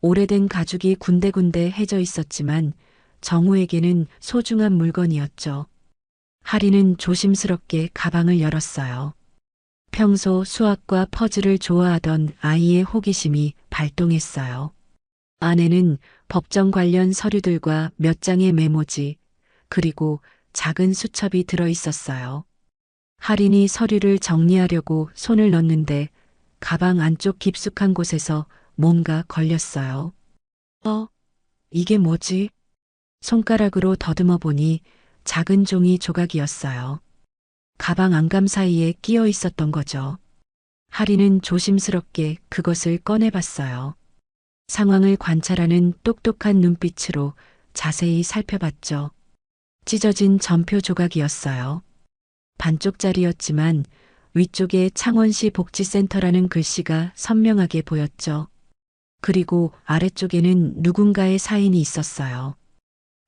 오래된 가죽이 군데군데 해져 있었지만 정우에게는 소중한 물건이었죠. 할인은 조심스럽게 가방을 열었어요. 평소 수학과 퍼즐을 좋아하던 아이의 호기심이 발동했어요. 안에는 법정 관련 서류들과 몇 장의 메모지, 그리고 작은 수첩이 들어 있었어요. 할인이 서류를 정리하려고 손을 넣는데 가방 안쪽 깊숙한 곳에서 뭔가 걸렸어요. 이게 뭐지? 손가락으로 더듬어 보니 작은 종이 조각이었어요. 가방 안감 사이에 끼어 있었던 거죠. 하리는 조심스럽게 그것을 꺼내봤어요. 상황을 관찰하는 똑똑한 눈빛으로 자세히 살펴봤죠. 찢어진 전표 조각이었어요. 반쪽짜리였지만 위쪽에 창원시 복지센터라는 글씨가 선명하게 보였죠. 그리고 아래쪽에는 누군가의 사인이 있었어요.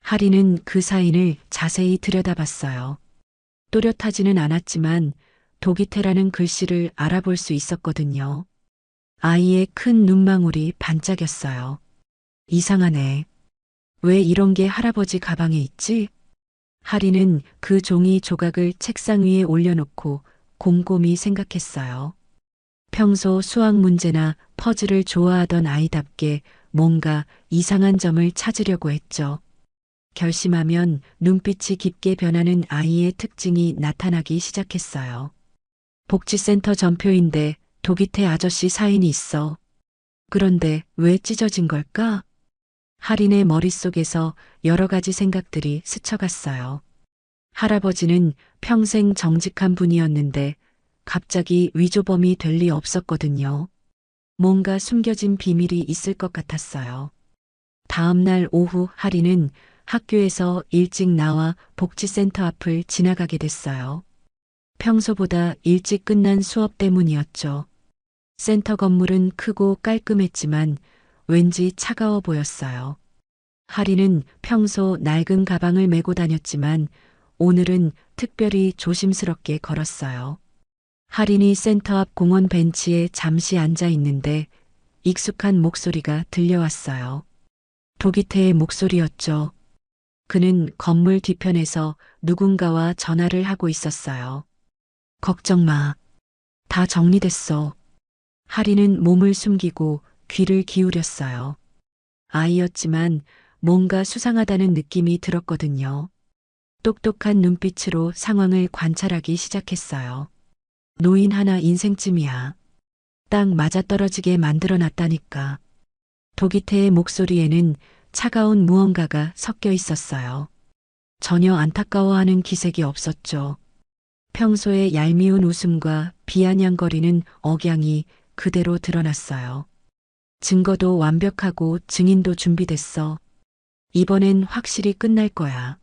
하리는 그 사인을 자세히 들여다봤어요. 또렷하지는 않았지만 도기태라는 글씨를 알아볼 수 있었거든요. 아이의 큰 눈망울이 반짝였어요. 이상하네. 왜 이런 게 할아버지 가방에 있지? 하리는 그 종이 조각을 책상 위에 올려놓고 곰곰이 생각했어요. 평소 수학 문제나 퍼즐을 좋아하던 아이답게 뭔가 이상한 점을 찾으려고 했죠. 결심하면 눈빛이 깊게 변하는 아이의 특징이 나타나기 시작했어요. 복지센터 전표인데 도기태 아저씨 사인이 있어. 그런데 왜 찢어진 걸까? 할인의 머릿속에서 여러 가지 생각들이 스쳐갔어요. 할아버지는 평생 정직한 분이었는데 갑자기 위조범이 될 리 없었거든요. 뭔가 숨겨진 비밀이 있을 것 같았어요. 다음 날 오후 할인은 학교에서 일찍 나와 복지센터 앞을 지나가게 됐어요. 평소보다 일찍 끝난 수업 때문이었죠. 센터 건물은 크고 깔끔했지만 왠지 차가워 보였어요. 하리는 평소 낡은 가방을 메고 다녔지만 오늘은 특별히 조심스럽게 걸었어요. 하린이 센터 앞 공원 벤치에 잠시 앉아 있는데 익숙한 목소리가 들려왔어요. 도기태의 목소리였죠. 그는 건물 뒤편에서 누군가와 전화를 하고 있었어요. 걱정 마. 다 정리됐어. 하리는 몸을 숨기고 귀를 기울였어요. 아이였지만 뭔가 수상하다는 느낌이 들었거든요. 똑똑한 눈빛으로 상황을 관찰하기 시작했어요. 노인 하나 인생쯤이야. 딱 맞아떨어지게 만들어놨다니까. 도기태의 목소리에는 차가운 무언가가 섞여 있었어요. 전혀 안타까워하는 기색이 없었죠. 평소의 얄미운 웃음과 비아냥거리는 억양이 그대로 드러났어요. 증거도 완벽하고 증인도 준비됐어. 이번엔 확실히 끝날 거야.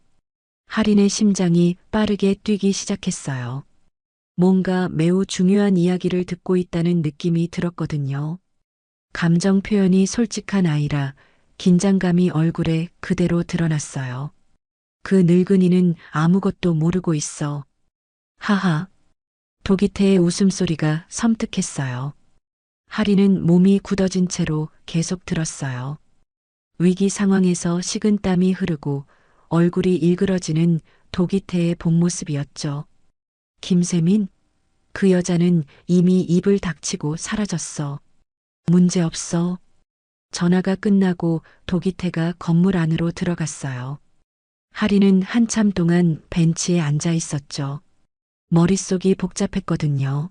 할인의 심장이 빠르게 뛰기 시작했어요. 뭔가 매우 중요한 이야기를 듣고 있다는 느낌이 들었거든요. 감정 표현이 솔직한 아이라 긴장감이 얼굴에 그대로 드러났어요. 그 늙은이는 아무것도 모르고 있어. 하하. 도기태의 웃음소리가 섬뜩했어요. 하리는 몸이 굳어진 채로 계속 들었어요. 위기 상황에서 식은땀이 흐르고 얼굴이 일그러지는 도기태의 본 모습이었죠. 김세민? 그 여자는 이미 입을 닥치고 사라졌어. 문제 없어. 전화가 끝나고 도기태가 건물 안으로 들어갔어요. 하리는 한참 동안 벤치에 앉아 있었죠. 머릿속이 복잡했거든요.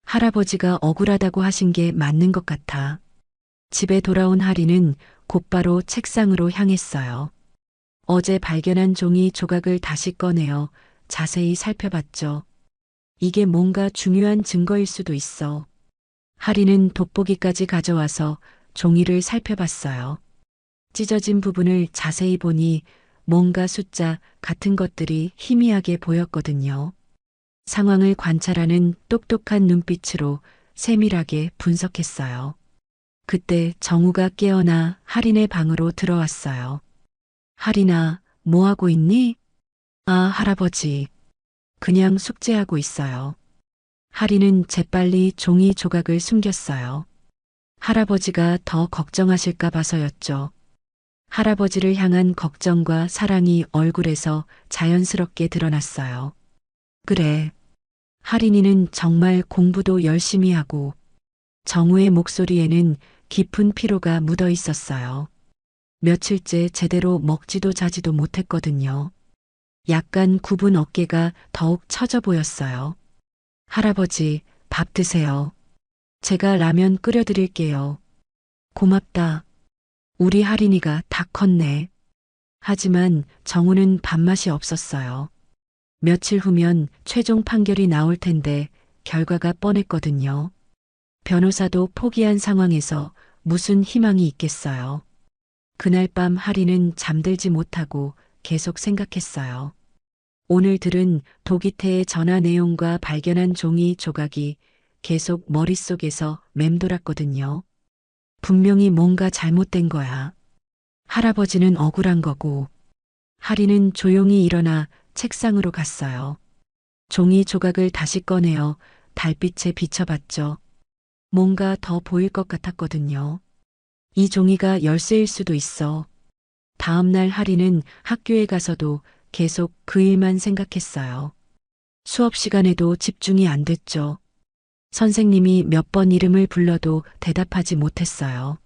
할아버지가 억울하다고 하신 게 맞는 것 같아. 집에 돌아온 하리는 곧바로 책상으로 향했어요. 어제 발견한 종이 조각을 다시 꺼내어 자세히 살펴봤죠. 이게 뭔가 중요한 증거일 수도 있어. 하리는 돋보기까지 가져와서 종이를 살펴봤어요. 찢어진 부분을 자세히 보니 뭔가 숫자 같은 것들이 희미하게 보였거든요. 상황을 관찰하는 똑똑한 눈빛으로 세밀하게 분석했어요. 그때 정우가 깨어나 하린의 방으로 들어왔어요. 하린아, 뭐 하고 있니? 아, 할아버지. 그냥 숙제하고 있어요. 하린은 재빨리 종이 조각을 숨겼어요. 할아버지가 더 걱정하실까 봐서였죠. 할아버지를 향한 걱정과 사랑이 얼굴에서 자연스럽게 드러났어요. 그래. 하린이는 정말 공부도 열심히 하고 정우의 목소리에는 깊은 피로가 묻어 있었어요. 며칠째 제대로 먹지도 자지도 못했거든요. 약간 굽은 어깨가 더욱 처져 보였어요. 할아버지, 밥 드세요. 제가 라면 끓여드릴게요. 고맙다. 우리 하린이가 다 컸네. 하지만 정우는 밥맛이 없었어요. 며칠 후면 최종 판결이 나올 텐데 결과가 뻔했거든요. 변호사도 포기한 상황에서 무슨 희망이 있겠어요. 그날 밤 하리는 잠들지 못하고 계속 생각했어요. 오늘 들은 도기태의 전화 내용과 발견한 종이 조각이 계속 머릿속에서 맴돌았거든요. 분명히 뭔가 잘못된 거야. 할아버지는 억울한 거고. 하리는 조용히 일어나 책상으로 갔어요. 종이 조각을 다시 꺼내어 달빛에 비춰봤죠. 뭔가 더 보일 것 같았거든요. 이 종이가 열쇠일 수도 있어. 다음날 하리는 학교에 가서도 계속 그 일만 생각했어요. 수업 시간에도 집중이 안 됐죠. 선생님이 몇 번 이름을 불러도 대답하지 못했어요.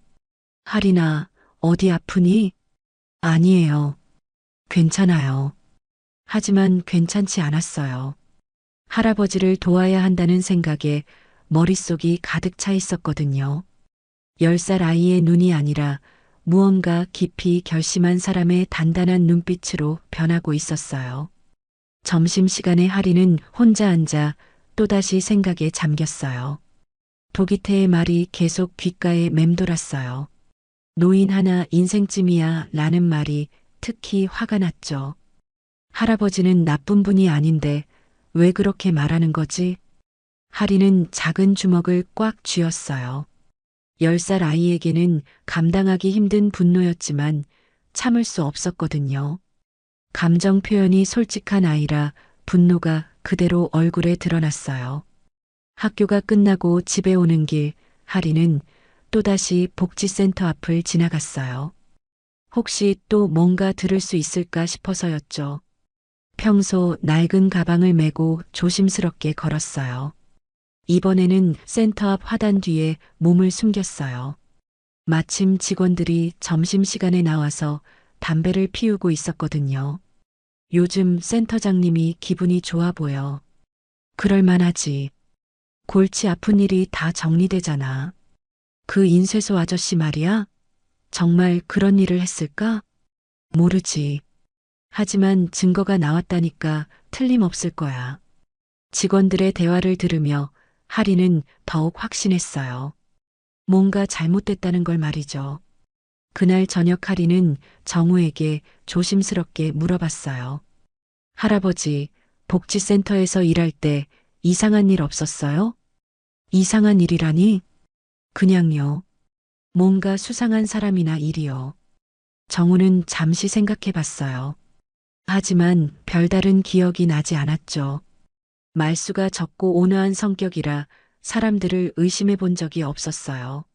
하리나, 어디 아프니? 아니에요. 괜찮아요. 하지만 괜찮지 않았어요. 할아버지를 도와야 한다는 생각에 머릿속이 가득 차 있었거든요. 10살 아이의 눈이 아니라 무언가 깊이 결심한 사람의 단단한 눈빛으로 변하고 있었어요. 점심시간에 하리는 혼자 앉아 또다시 생각에 잠겼어요. 도기태의 말이 계속 귓가에 맴돌았어요. 노인 하나 인생쯤이야 라는 말이 특히 화가 났죠. 할아버지는 나쁜 분이 아닌데 왜 그렇게 말하는 거지? 하리는 작은 주먹을 꽉 쥐었어요. 10살 아이에게는 감당하기 힘든 분노였지만 참을 수 없었거든요. 감정 표현이 솔직한 아이라 분노가 그대로 얼굴에 드러났어요. 학교가 끝나고 집에 오는 길, 하리는 또다시 복지센터 앞을 지나갔어요. 혹시 또 뭔가 들을 수 있을까 싶어서였죠. 평소 낡은 가방을 메고 조심스럽게 걸었어요. 이번에는 센터 앞 화단 뒤에 몸을 숨겼어요. 마침 직원들이 점심시간에 나와서 담배를 피우고 있었거든요. 요즘 센터장님이 기분이 좋아 보여. 그럴만하지. 골치 아픈 일이 다 정리되잖아. 그 인쇄소 아저씨 말이야? 정말 그런 일을 했을까? 모르지. 하지만 증거가 나왔다니까 틀림없을 거야. 직원들의 대화를 들으며 하리는 더욱 확신했어요. 뭔가 잘못됐다는 걸 말이죠. 그날 저녁 하리는 정우에게 조심스럽게 물어봤어요. 할아버지, 복지센터에서 일할 때 이상한 일 없었어요? 이상한 일이라니? 그냥요. 뭔가 수상한 사람이나 일이요. 정우는 잠시 생각해 봤어요. 하지만 별다른 기억이 나지 않았죠. 말수가 적고 온화한 성격이라 사람들을 의심해 본 적이 없었어요.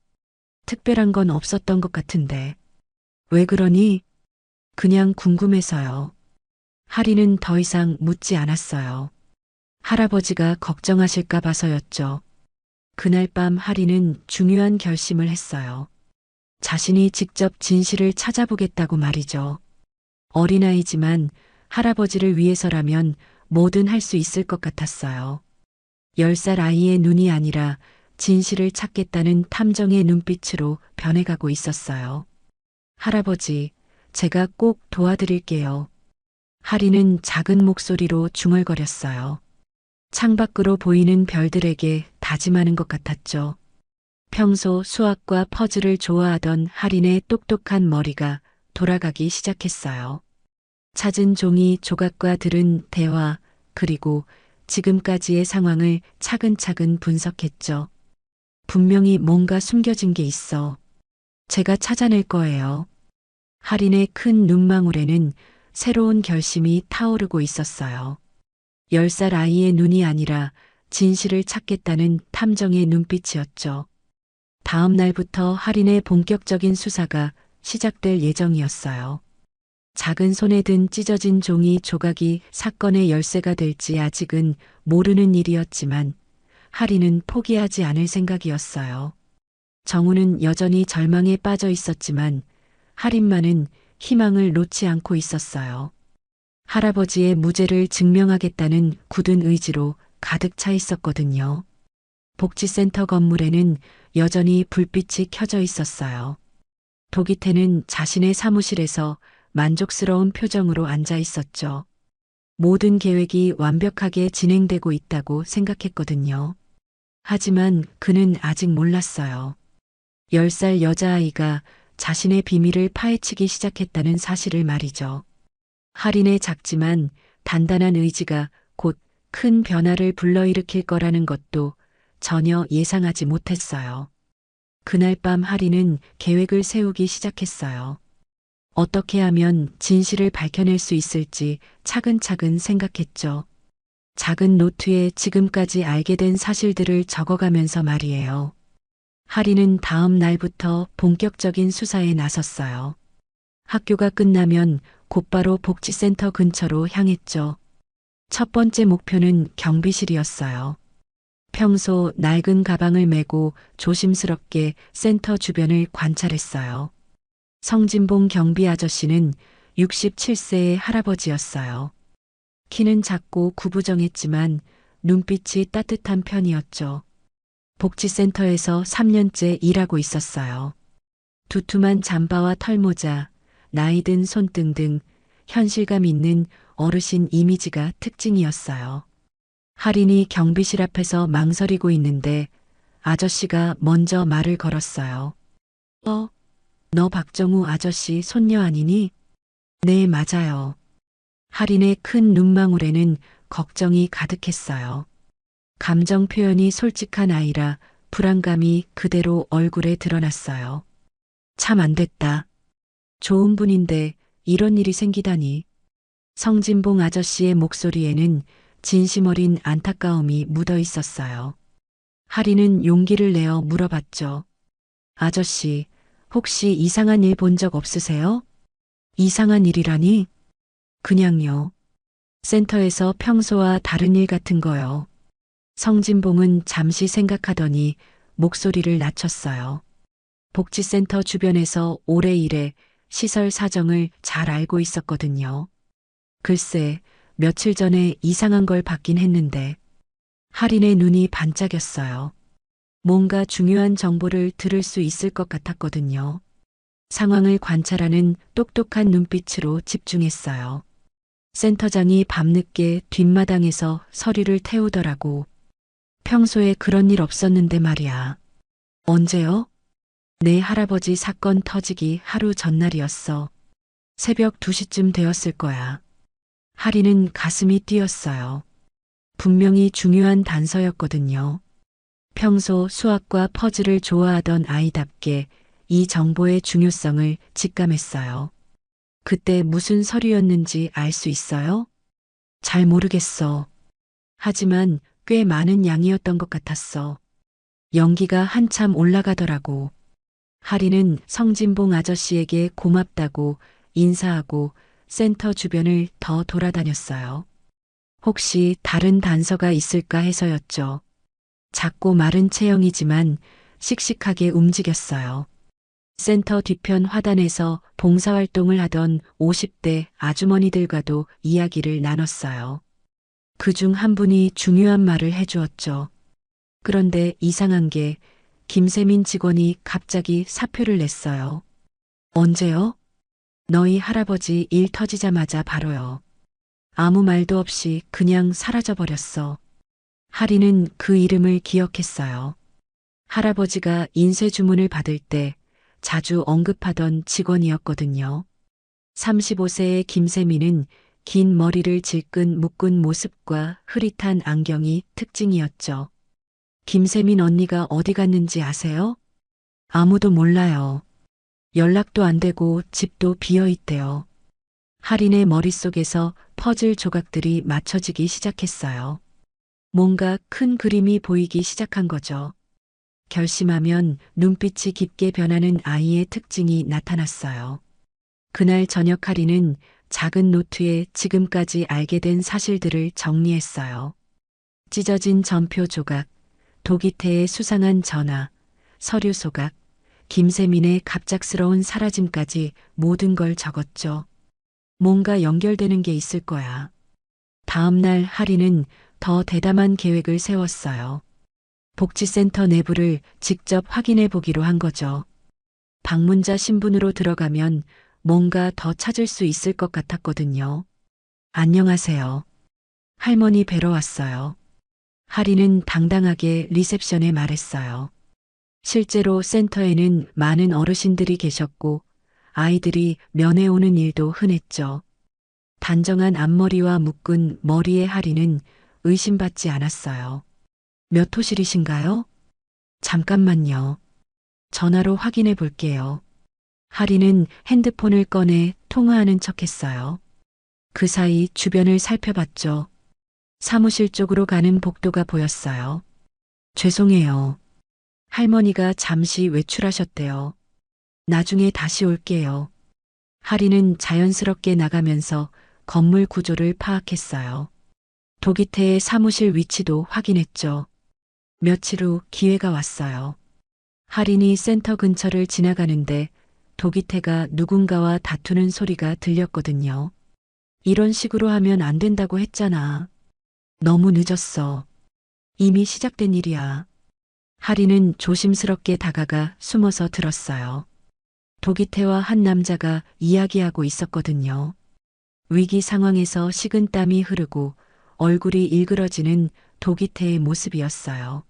특별한 건 없었던 것 같은데. 왜 그러니? 그냥 궁금해서요. 하리는 더 이상 묻지 않았어요. 할아버지가 걱정하실까 봐서였죠. 그날 밤 하리는 중요한 결심을 했어요. 자신이 직접 진실을 찾아보겠다고 말이죠. 어린아이지만 할아버지를 위해서라면 뭐든 할 수 있을 것 같았어요. 10살 아이의 눈이 아니라 진실을 찾겠다는 탐정의 눈빛으로 변해가고 있었어요. 할아버지, 제가 꼭 도와드릴게요. 하리는 작은 목소리로 중얼거렸어요. 창밖으로 보이는 별들에게 다짐하는 것 같았죠. 평소 수학과 퍼즐을 좋아하던 하린의 똑똑한 머리가 돌아가기 시작했어요. 찾은 종이 조각과 들은 대화, 그리고 지금까지의 상황을 차근차근 분석했죠. 분명히 뭔가 숨겨진 게 있어. 제가 찾아낼 거예요. 하린의 큰 눈망울에는 새로운 결심이 타오르고 있었어요. 10살 아이의 눈이 아니라 진실을 찾겠다는 탐정의 눈빛이었죠. 다음 날부터 하린의 본격적인 수사가 시작될 예정이었어요. 작은 손에 든 찢어진 종이 조각이 사건의 열쇠가 될지 아직은 모르는 일이었지만 하린은 포기하지 않을 생각이었어요. 정우는 여전히 절망에 빠져 있었지만 하린만은 희망을 놓지 않고 있었어요. 할아버지의 무죄를 증명하겠다는 굳은 의지로 가득 차 있었거든요. 복지센터 건물에는 여전히 불빛이 켜져 있었어요. 도기태는 자신의 사무실에서 만족스러운 표정으로 앉아 있었죠. 모든 계획이 완벽하게 진행되고 있다고 생각했거든요. 하지만 그는 아직 몰랐어요. 10살 여자아이가 자신의 비밀을 파헤치기 시작했다는 사실을 말이죠. 할인의 작지만 단단한 의지가 곧 큰 변화를 불러일으킬 거라는 것도 전혀 예상하지 못했어요. 그날 밤 할인은 계획을 세우기 시작했어요. 어떻게 하면 진실을 밝혀낼 수 있을지 차근차근 생각했죠. 작은 노트에 지금까지 알게 된 사실들을 적어가면서 말이에요. 할인은 다음 날부터 본격적인 수사에 나섰어요. 학교가 끝나면 곧바로 복지센터 근처로 향했죠. 첫 번째 목표는 경비실이었어요. 평소 낡은 가방을 메고 조심스럽게 센터 주변을 관찰했어요. 성진봉 경비 아저씨는 67세의 할아버지였어요. 키는 작고 구부정했지만 눈빛이 따뜻한 편이었죠. 복지센터에서 3년째 일하고 있었어요. 두툼한 잠바와 털모자, 나이든 손등 등 현실감 있는 어르신 이미지가 특징이었어요. 할인이 경비실 앞에서 망설이고 있는데 아저씨가 먼저 말을 걸었어요. 너 박정우 아저씨 손녀 아니니? 네, 맞아요. 할인의 큰 눈망울에는 걱정이 가득했어요. 감정 표현이 솔직한 아이라 불안감이 그대로 얼굴에 드러났어요. 참 안 됐다. 좋은 분인데 이런 일이 생기다니. 성진봉 아저씨의 목소리에는 진심 어린 안타까움이 묻어 있었어요. 할인은 용기를 내어 물어봤죠. 아저씨, 혹시 이상한 일 본 적 없으세요? 이상한 일이라니? 그냥요. 센터에서 평소와 다른 일 같은 거요. 성진봉은 잠시 생각하더니 목소리를 낮췄어요. 복지센터 주변에서 오래 일해 시설 사정을 잘 알고 있었거든요. 글쎄, 며칠 전에 이상한 걸 받긴 했는데 할인의 눈이 반짝였어요. 뭔가 중요한 정보를 들을 수 있을 것 같았거든요. 상황을 관찰하는 똑똑한 눈빛으로 집중했어요. 센터장이 밤늦게 뒷마당에서 서류를 태우더라고. 평소에 그런 일 없었는데 말이야. 언제요? 내 할아버지 사건 터지기 하루 전날이었어. 새벽 2시쯤 되었을 거야. 할인은 가슴이 뛰었어요. 분명히 중요한 단서였거든요. 평소 수학과 퍼즐을 좋아하던 아이답게 이 정보의 중요성을 직감했어요. 그때 무슨 서류였는지 알 수 있어요? 잘 모르겠어. 하지만 꽤 많은 양이었던 것 같았어. 연기가 한참 올라가더라고. 할인은 성진봉 아저씨에게 고맙다고 인사하고 센터 주변을 더 돌아다녔어요. 혹시 다른 단서가 있을까 해서였죠. 작고 마른 체형이지만 씩씩하게 움직였어요. 센터 뒤편 화단에서 봉사활동을 하던 50대 아주머니들과도 이야기를 나눴어요. 그중 한 분이 중요한 말을 해주었죠. 그런데 이상한 게 김세민 직원이 갑자기 사표를 냈어요. 언제요? 너희 할아버지 일 터지자마자 바로요. 아무 말도 없이 그냥 사라져버렸어. 할인은 그 이름을 기억했어요. 할아버지가 인쇄 주문을 받을 때 자주 언급하던 직원이었거든요. 35세의 김세민은 긴 머리를 질끈 묶은 모습과 흐릿한 안경이 특징이었죠. 김세민 언니가 어디 갔는지 아세요? 아무도 몰라요. 연락도 안 되고 집도 비어 있대요. 할인의 머릿속에서 퍼즐 조각들이 맞춰지기 시작했어요. 뭔가 큰 그림이 보이기 시작한 거죠. 결심하면 눈빛이 깊게 변하는 아이의 특징이 나타났어요. 그날 저녁 할인은 작은 노트에 지금까지 알게 된 사실들을 정리했어요. 찢어진 전표 조각, 도기태의 수상한 전화, 서류 소각, 김세민의 갑작스러운 사라짐까지 모든 걸 적었죠. 뭔가 연결되는 게 있을 거야. 다음 날 할인은 더 대담한 계획을 세웠어요. 복지센터 내부를 직접 확인해 보기로 한 거죠. 방문자 신분으로 들어가면 뭔가 더 찾을 수 있을 것 같았거든요. 안녕하세요. 할머니 뵈러 왔어요. 하리는 당당하게 리셉션에 말했어요. 실제로 센터에는 많은 어르신들이 계셨고 아이들이 면회 오는 일도 흔했죠. 단정한 앞머리와 묶은 머리의 하리는 의심받지 않았어요. 몇 호실이신가요? 잠깐만요. 전화로 확인해 볼게요. 하리는 핸드폰을 꺼내 통화하는 척 했어요. 그 사이 주변을 살펴봤죠. 사무실 쪽으로 가는 복도가 보였어요. 죄송해요. 할머니가 잠시 외출하셨대요. 나중에 다시 올게요. 하리는 자연스럽게 나가면서 건물 구조를 파악했어요. 도기태의 사무실 위치도 확인했죠. 며칠 후 기회가 왔어요. 하린이 센터 근처를 지나가는데 도기태가 누군가와 다투는 소리가 들렸거든요. 이런 식으로 하면 안 된다고 했잖아. 너무 늦었어. 이미 시작된 일이야. 하리는 조심스럽게 다가가 숨어서 들었어요. 도기태와 한 남자가 이야기하고 있었거든요. 위기 상황에서 식은땀이 흐르고 얼굴이 일그러지는 도기태의 모습이었어요.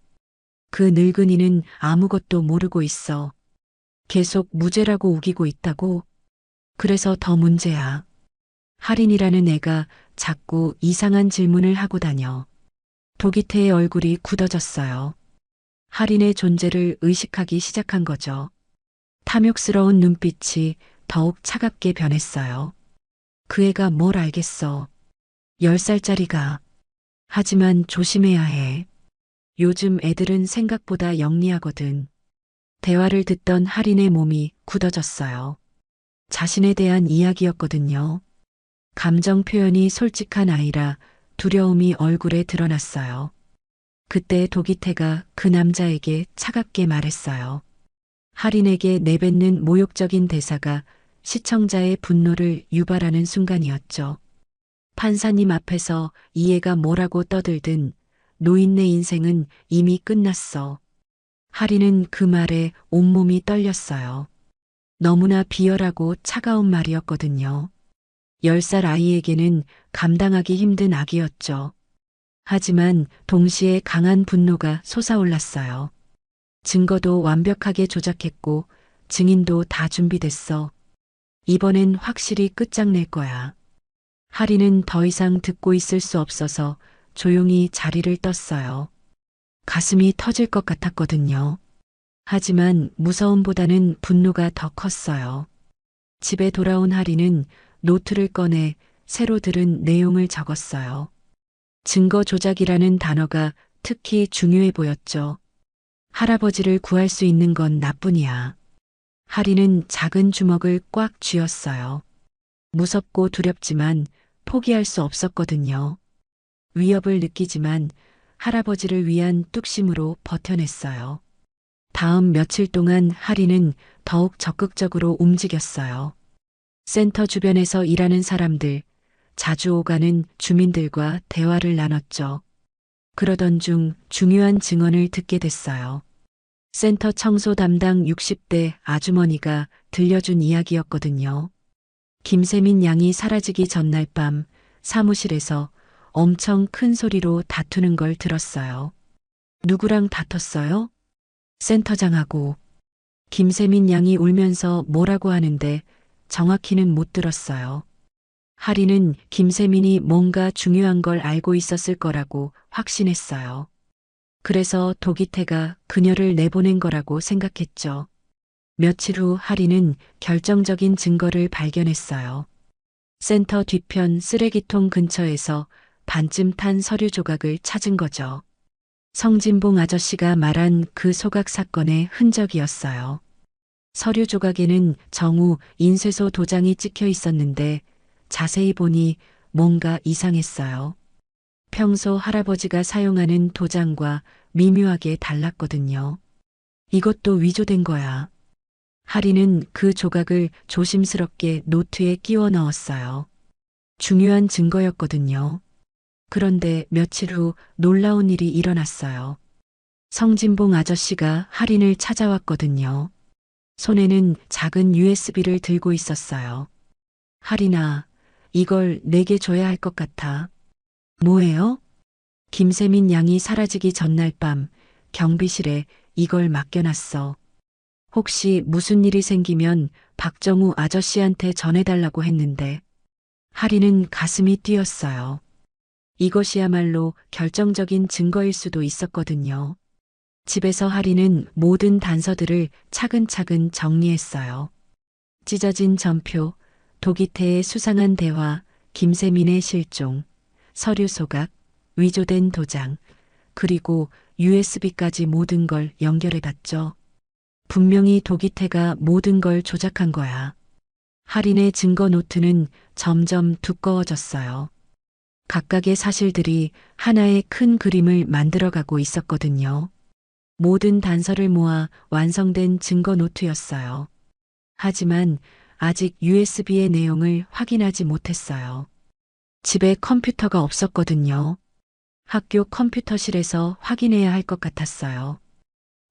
그 늙은이는 아무것도 모르고 있어. 계속 무죄라고 우기고 있다고? 그래서 더 문제야. 할인이라는 애가 자꾸 이상한 질문을 하고 다녀. 도기태의 얼굴이 굳어졌어요. 할인의 존재를 의식하기 시작한 거죠. 탐욕스러운 눈빛이 더욱 차갑게 변했어요. 그 애가 뭘 알겠어. 10살짜리가. 하지만 조심해야 해. 요즘 애들은 생각보다 영리하거든. 대화를 듣던 할인의 몸이 굳어졌어요. 자신에 대한 이야기였거든요. 감정 표현이 솔직한 아이라 두려움이 얼굴에 드러났어요. 그때 도기태가 그 남자에게 차갑게 말했어요. 할인에게 내뱉는 모욕적인 대사가 시청자의 분노를 유발하는 순간이었죠. 판사님 앞에서 이 애가 뭐라고 떠들든 노인네 인생은 이미 끝났어. 할인은 그 말에 온몸이 떨렸어요. 너무나 비열하고 차가운 말이었거든요. 10살 아이에게는 감당하기 힘든 악이었죠. 하지만 동시에 강한 분노가 솟아올랐어요. 증거도 완벽하게 조작했고 증인도 다 준비됐어. 이번엔 확실히 끝장낼 거야. 하리는 더 이상 듣고 있을 수 없어서 조용히 자리를 떴어요. 가슴이 터질 것 같았거든요. 하지만 무서움보다는 분노가 더 컸어요. 집에 돌아온 하리는 노트를 꺼내 새로 들은 내용을 적었어요. 증거 조작이라는 단어가 특히 중요해 보였죠. 할아버지를 구할 수 있는 건 나뿐이야. 하리는 작은 주먹을 꽉 쥐었어요. 무섭고 두렵지만 포기할 수 없었거든요. 위협을 느끼지만 할아버지를 위한 뚝심으로 버텨냈어요. 다음 며칠 동안 하리는 더욱 적극적으로 움직였어요. 센터 주변에서 일하는 사람들, 자주 오가는 주민들과 대화를 나눴죠. 그러던 중 중요한 증언을 듣게 됐어요. 센터 청소 담당 60대 아주머니가 들려준 이야기였거든요. 김세민 양이 사라지기 전날 밤 사무실에서 엄청 큰 소리로 다투는 걸 들었어요. 누구랑 다퉜어요? 센터장하고. 김세민 양이 울면서 뭐라고 하는데 정확히는 못 들었어요. 하리는 김세민이 뭔가 중요한 걸 알고 있었을 거라고 확신했어요. 그래서 도기태가 그녀를 내보낸 거라고 생각했죠. 며칠 후 하리는 결정적인 증거를 발견했어요. 센터 뒤편 쓰레기통 근처에서 반쯤 탄 서류 조각을 찾은 거죠. 성진봉 아저씨가 말한 그 소각 사건의 흔적이었어요. 서류 조각에는 정우 인쇄소 도장이 찍혀 있었는데 자세히 보니 뭔가 이상했어요. 평소 할아버지가 사용하는 도장과 미묘하게 달랐거든요. 이것도 위조된 거야. 하리는 그 조각을 조심스럽게 노트에 끼워 넣었어요. 중요한 증거였거든요. 그런데 며칠 후 놀라운 일이 일어났어요. 성진봉 아저씨가 할인을 찾아왔거든요. 손에는 작은 USB를 들고 있었어요. 할인아, 이걸 내게 줘야 할 것 같아. 뭐예요? 김세민 양이 사라지기 전날 밤 경비실에 이걸 맡겨놨어. 혹시 무슨 일이 생기면 박정우 아저씨한테 전해달라고 했는데 하리는 가슴이 뛰었어요. 이것이야말로 결정적인 증거일 수도 있었거든요. 집에서 하리는 모든 단서들을 차근차근 정리했어요. 찢어진 전표, 도기태의 수상한 대화, 김세민의 실종, 서류 소각, 위조된 도장, 그리고 USB까지 모든 걸 연결해 봤죠. 분명히 도기태가 모든 걸 조작한 거야. 할인의 증거 노트는 점점 두꺼워졌어요. 각각의 사실들이 하나의 큰 그림을 만들어가고 있었거든요. 모든 단서를 모아 완성된 증거 노트였어요. 하지만 아직 USB의 내용을 확인하지 못했어요. 집에 컴퓨터가 없었거든요. 학교 컴퓨터실에서 확인해야 할 것 같았어요.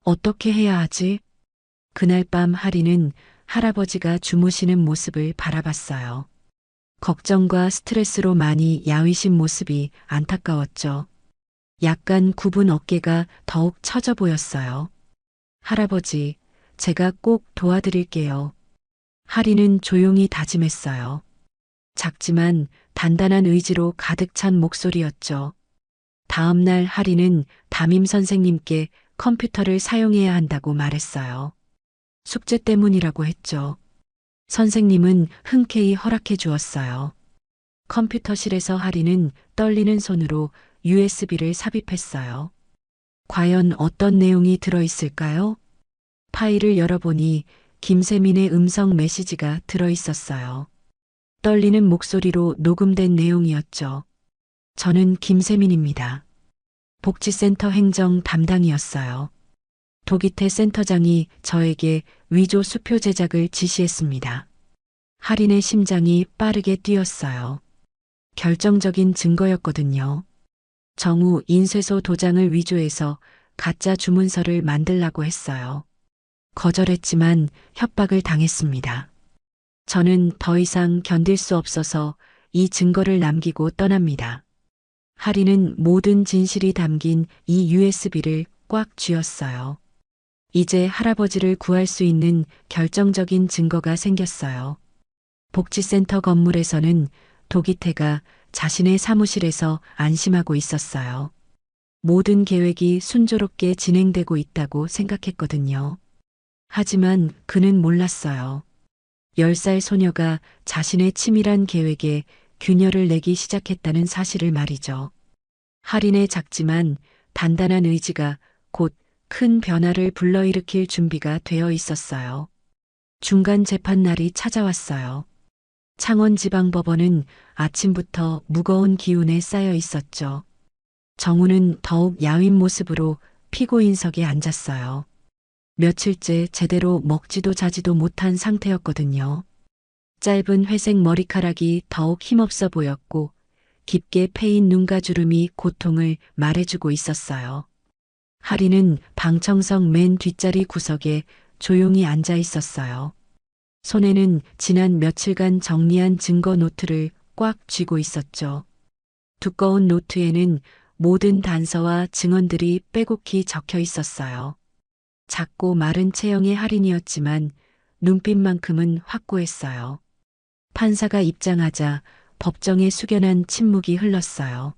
어떻게 해야 하지? 그날 밤 하리는 할아버지가 주무시는 모습을 바라봤어요. 걱정과 스트레스로 많이 야위신 모습이 안타까웠죠. 약간 굽은 어깨가 더욱 처져 보였어요. 할아버지, 제가 꼭 도와드릴게요. 하리는 조용히 다짐했어요. 작지만 단단한 의지로 가득 찬 목소리였죠. 다음 날 하리는 담임 선생님께 컴퓨터를 사용해야 한다고 말했어요. 숙제 때문이라고 했죠. 선생님은 흔쾌히 허락해 주었어요. 컴퓨터실에서 하리는 떨리는 손으로 USB를 삽입했어요. 과연 어떤 내용이 들어있을까요? 파일을 열어보니 김세민의 음성 메시지가 들어있었어요. 떨리는 목소리로 녹음된 내용이었죠. 저는 김세민입니다. 복지센터 행정 담당이었어요. 도기태 센터장이 저에게 위조 수표 제작을 지시했습니다. 할인의 심장이 빠르게 뛰었어요. 결정적인 증거였거든요. 정우 인쇄소 도장을 위조해서 가짜 주문서를 만들라고 했어요. 거절했지만 협박을 당했습니다. 저는 더 이상 견딜 수 없어서 이 증거를 남기고 떠납니다. 할인은 모든 진실이 담긴 이 USB를 꽉 쥐었어요. 이제 할아버지를 구할 수 있는 결정적인 증거가 생겼어요. 복지센터 건물에서는 도기태가 자신의 사무실에서 안심하고 있었어요. 모든 계획이 순조롭게 진행되고 있다고 생각했거든요. 하지만 그는 몰랐어요. 10살 소녀가 자신의 치밀한 계획에 균열을 내기 시작했다는 사실을 말이죠. 할인의 작지만 단단한 의지가 곧 큰 변화를 불러일으킬 준비가 되어 있었어요. 중간 재판 날이 찾아왔어요. 창원지방법원은 아침부터 무거운 기운에 쌓여 있었죠. 정우는 더욱 야윈 모습으로 피고인석에 앉았어요. 며칠째 제대로 먹지도 자지도 못한 상태였거든요. 짧은 회색 머리카락이 더욱 힘없어 보였고 깊게 패인 눈가주름이 고통을 말해주고 있었어요. 하리는 방청석 맨 뒷자리 구석에 조용히 앉아 있었어요. 손에는 지난 며칠간 정리한 증거 노트를 꽉 쥐고 있었죠. 두꺼운 노트에는 모든 단서와 증언들이 빼곡히 적혀 있었어요. 작고 마른 체형의 할인이었지만 눈빛만큼은 확고했어요. 판사가 입장하자 법정에 숙연한 침묵이 흘렀어요.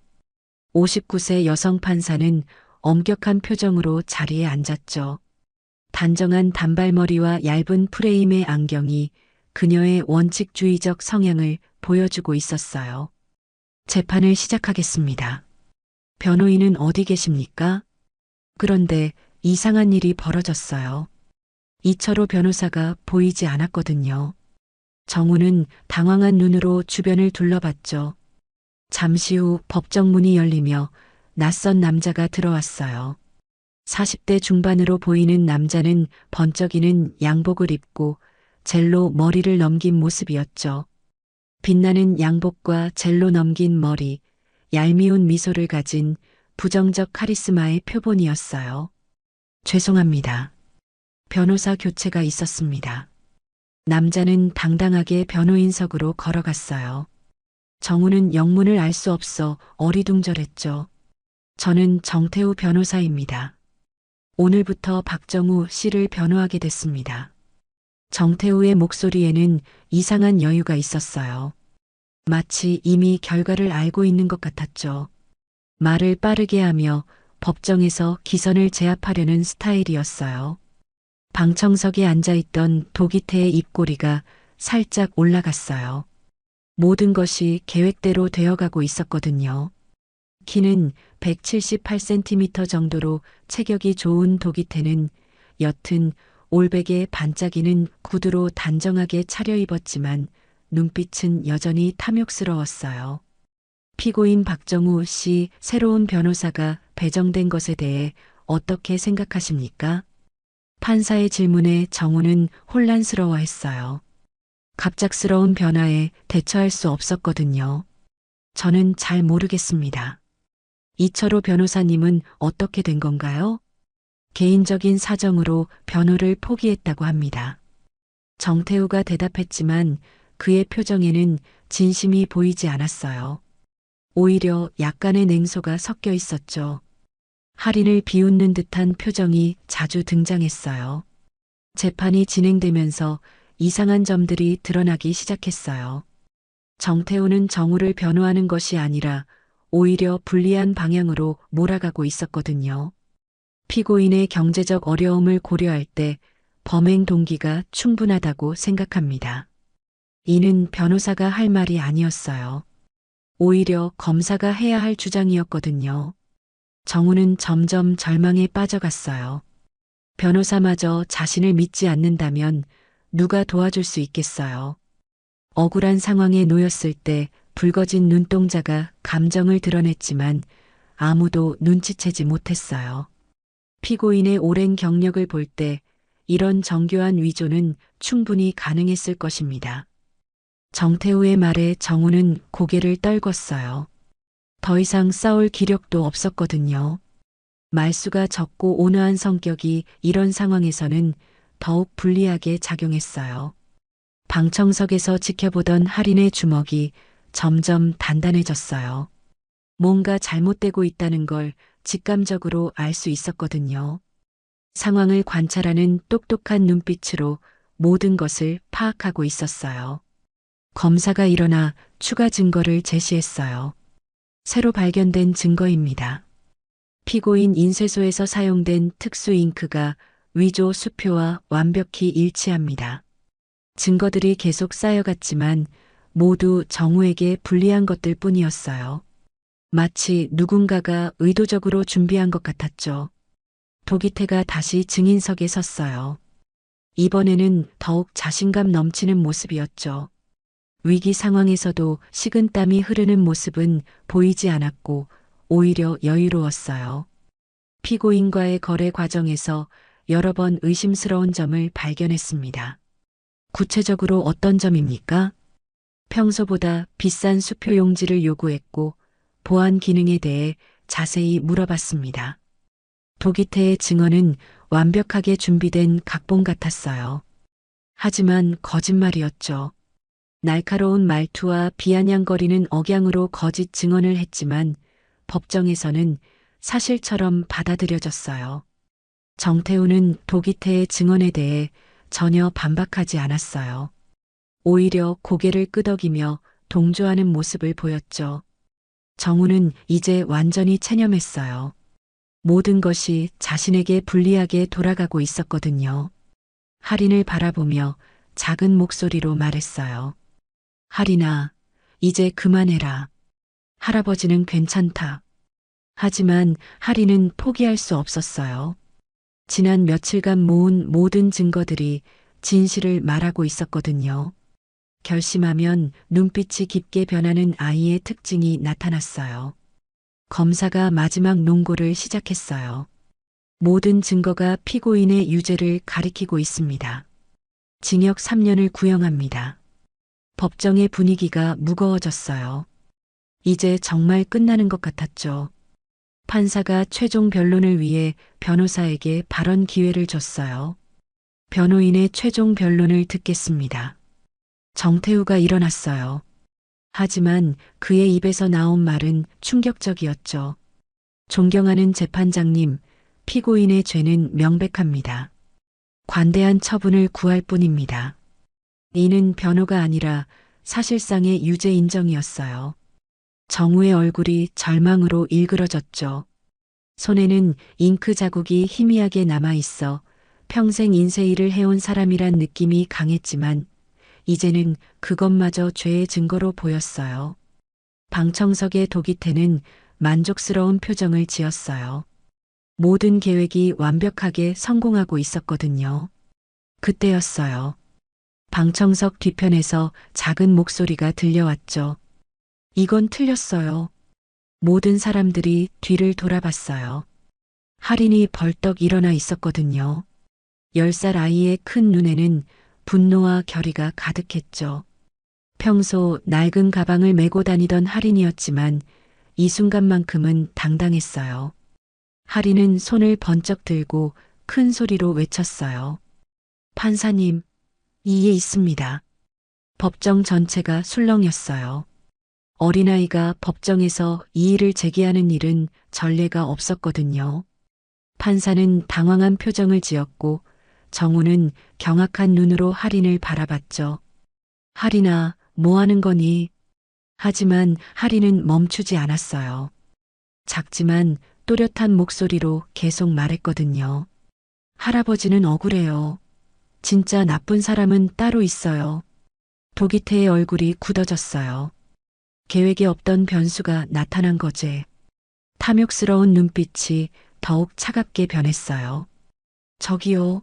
59세 여성 판사는 엄격한 표정으로 자리에 앉았죠. 단정한 단발머리와 얇은 프레임의 안경이 그녀의 원칙주의적 성향을 보여주고 있었어요. 재판을 시작하겠습니다. 변호인은 어디 계십니까? 그런데 이상한 일이 벌어졌어요. 이철호 변호사가 보이지 않았거든요. 정우는 당황한 눈으로 주변을 둘러봤죠. 잠시 후 법정 문이 열리며 낯선 남자가 들어왔어요. 40대 중반으로 보이는 남자는 번쩍이는 양복을 입고 젤로 머리를 넘긴 모습이었죠. 빛나는 양복과 젤로 넘긴 머리, 얄미운 미소를 가진 부정적 카리스마의 표본이었어요. 죄송합니다. 변호사 교체가 있었습니다. 남자는 당당하게 변호인석으로 걸어갔어요. 정우는 영문을 알 수 없어 어리둥절했죠. 저는 정태우 변호사입니다. 오늘부터 박정우 씨를 변호하게 됐습니다. 정태우의 목소리에는 이상한 여유가 있었어요. 마치 이미 결과를 알고 있는 것 같았죠. 말을 빠르게 하며 법정에서 기선을 제압하려는 스타일이었어요. 방청석에 앉아있던 도기태의 입꼬리가 살짝 올라갔어요. 모든 것이 계획대로 되어가고 있었거든요. 키는 178cm 정도로 체격이 좋은 도기태는 옅은 올백에 반짝이는 구두로 단정하게 차려입었지만 눈빛은 여전히 탐욕스러웠어요. 피고인 박정우 씨 새로운 변호사가 배정된 것에 대해 어떻게 생각하십니까? 판사의 질문에 정우는 혼란스러워했어요. 갑작스러운 변화에 대처할 수 없었거든요. 저는 잘 모르겠습니다. 이철호 변호사님은 어떻게 된 건가요? 개인적인 사정으로 변호를 포기했다고 합니다. 정태우가 대답했지만 그의 표정에는 진심이 보이지 않았어요. 오히려 약간의 냉소가 섞여 있었죠. 할인을 비웃는 듯한 표정이 자주 등장했어요. 재판이 진행되면서 이상한 점들이 드러나기 시작했어요. 정태우는 정우를 변호하는 것이 아니라 오히려 불리한 방향으로 몰아가고 있었거든요. 피고인의 경제적 어려움을 고려할 때 범행 동기가 충분하다고 생각합니다. 이는 변호사가 할 말이 아니었어요. 오히려 검사가 해야 할 주장이었거든요. 정우는 점점 절망에 빠져갔어요. 변호사마저 자신을 믿지 않는다면 누가 도와줄 수 있겠어요. 억울한 상황에 놓였을 때 붉어진 눈동자가 감정을 드러냈지만 아무도 눈치채지 못했어요. 피고인의 오랜 경력을 볼 때 이런 정교한 위조는 충분히 가능했을 것입니다. 정태우의 말에 정우는 고개를 떨궜어요. 더 이상 싸울 기력도 없었거든요. 말수가 적고 온화한 성격이 이런 상황에서는 더욱 불리하게 작용했어요. 방청석에서 지켜보던 할인의 주먹이 점점 단단해졌어요. 뭔가 잘못되고 있다는 걸 직감적으로 알 수 있었거든요. 상황을 관찰하는 똑똑한 눈빛으로 모든 것을 파악하고 있었어요. 검사가 일어나 추가 증거를 제시했어요. 새로 발견된 증거입니다. 피고인 인쇄소에서 사용된 특수 잉크가 위조 수표와 완벽히 일치합니다. 증거들이 계속 쌓여갔지만 모두 정우에게 불리한 것들 뿐이었어요. 마치 누군가가 의도적으로 준비한 것 같았죠. 도기태가 다시 증인석에 섰어요. 이번에는 더욱 자신감 넘치는 모습이었죠. 위기 상황에서도 식은땀이 흐르는 모습은 보이지 않았고 오히려 여유로웠어요. 피고인과의 거래 과정에서 여러 번 의심스러운 점을 발견했습니다. 구체적으로 어떤 점입니까? 평소보다 비싼 수표 용지를 요구했고 보안 기능에 대해 자세히 물어봤습니다. 도기태의 증언은 완벽하게 준비된 각본 같았어요. 하지만 거짓말이었죠. 날카로운 말투와 비아냥거리는 억양으로 거짓 증언을 했지만 법정에서는 사실처럼 받아들여졌어요. 정태우는 도기태의 증언에 대해 전혀 반박하지 않았어요. 오히려 고개를 끄덕이며 동조하는 모습을 보였죠. 정우는 이제 완전히 체념했어요. 모든 것이 자신에게 불리하게 돌아가고 있었거든요. 할인을 바라보며 작은 목소리로 말했어요. 할인아, 이제 그만해라. 할아버지는 괜찮다. 하지만 할인은 포기할 수 없었어요. 지난 며칠간 모은 모든 증거들이 진실을 말하고 있었거든요. 결심하면 눈빛이 깊게 변하는 아이의 특징이 나타났어요. 검사가 마지막 논고를 시작했어요. 모든 증거가 피고인의 유죄를 가리키고 있습니다. 징역 3년을 구형합니다. 법정의 분위기가 무거워졌어요. 이제 정말 끝나는 것 같았죠. 판사가 최종 변론을 위해 변호사에게 발언 기회를 줬어요. 변호인의 최종 변론을 듣겠습니다. 정태우가 일어났어요. 하지만 그의 입에서 나온 말은 충격적이었죠. 존경하는 재판장님, 피고인의 죄는 명백합니다. 관대한 처분을 구할 뿐입니다. 이는 변호가 아니라 사실상의 유죄 인정이었어요. 정우의 얼굴이 절망으로 일그러졌죠. 손에는 잉크 자국이 희미하게 남아 있어 평생 인쇄일을 해온 사람이란 느낌이 강했지만 이제는 그것마저 죄의 증거로 보였어요. 방청석의 도기태는 만족스러운 표정을 지었어요. 모든 계획이 완벽하게 성공하고 있었거든요. 그때였어요. 방청석 뒤편에서 작은 목소리가 들려왔죠. 이건 틀렸어요. 모든 사람들이 뒤를 돌아봤어요. 할인이 벌떡 일어나 있었거든요. 10살 아이의 큰 눈에는 분노와 결의가 가득했죠. 평소 낡은 가방을 메고 다니던 할인이었지만 이 순간만큼은 당당했어요. 할인은 손을 번쩍 들고 큰 소리로 외쳤어요. 판사님, 이에 있습니다. 법정 전체가 술렁였어요. 어린아이가 법정에서 이의를 제기하는 일은 전례가 없었거든요. 판사는 당황한 표정을 지었고 정우는 경악한 눈으로 할인을 바라봤죠. 할인아, 뭐 하는 거니? 하지만 할인은 멈추지 않았어요. 작지만 또렷한 목소리로 계속 말했거든요. 할아버지는 억울해요. 진짜 나쁜 사람은 따로 있어요. 도기태의 얼굴이 굳어졌어요. 계획에 없던 변수가 나타난 거지. 탐욕스러운 눈빛이 더욱 차갑게 변했어요. 저기요.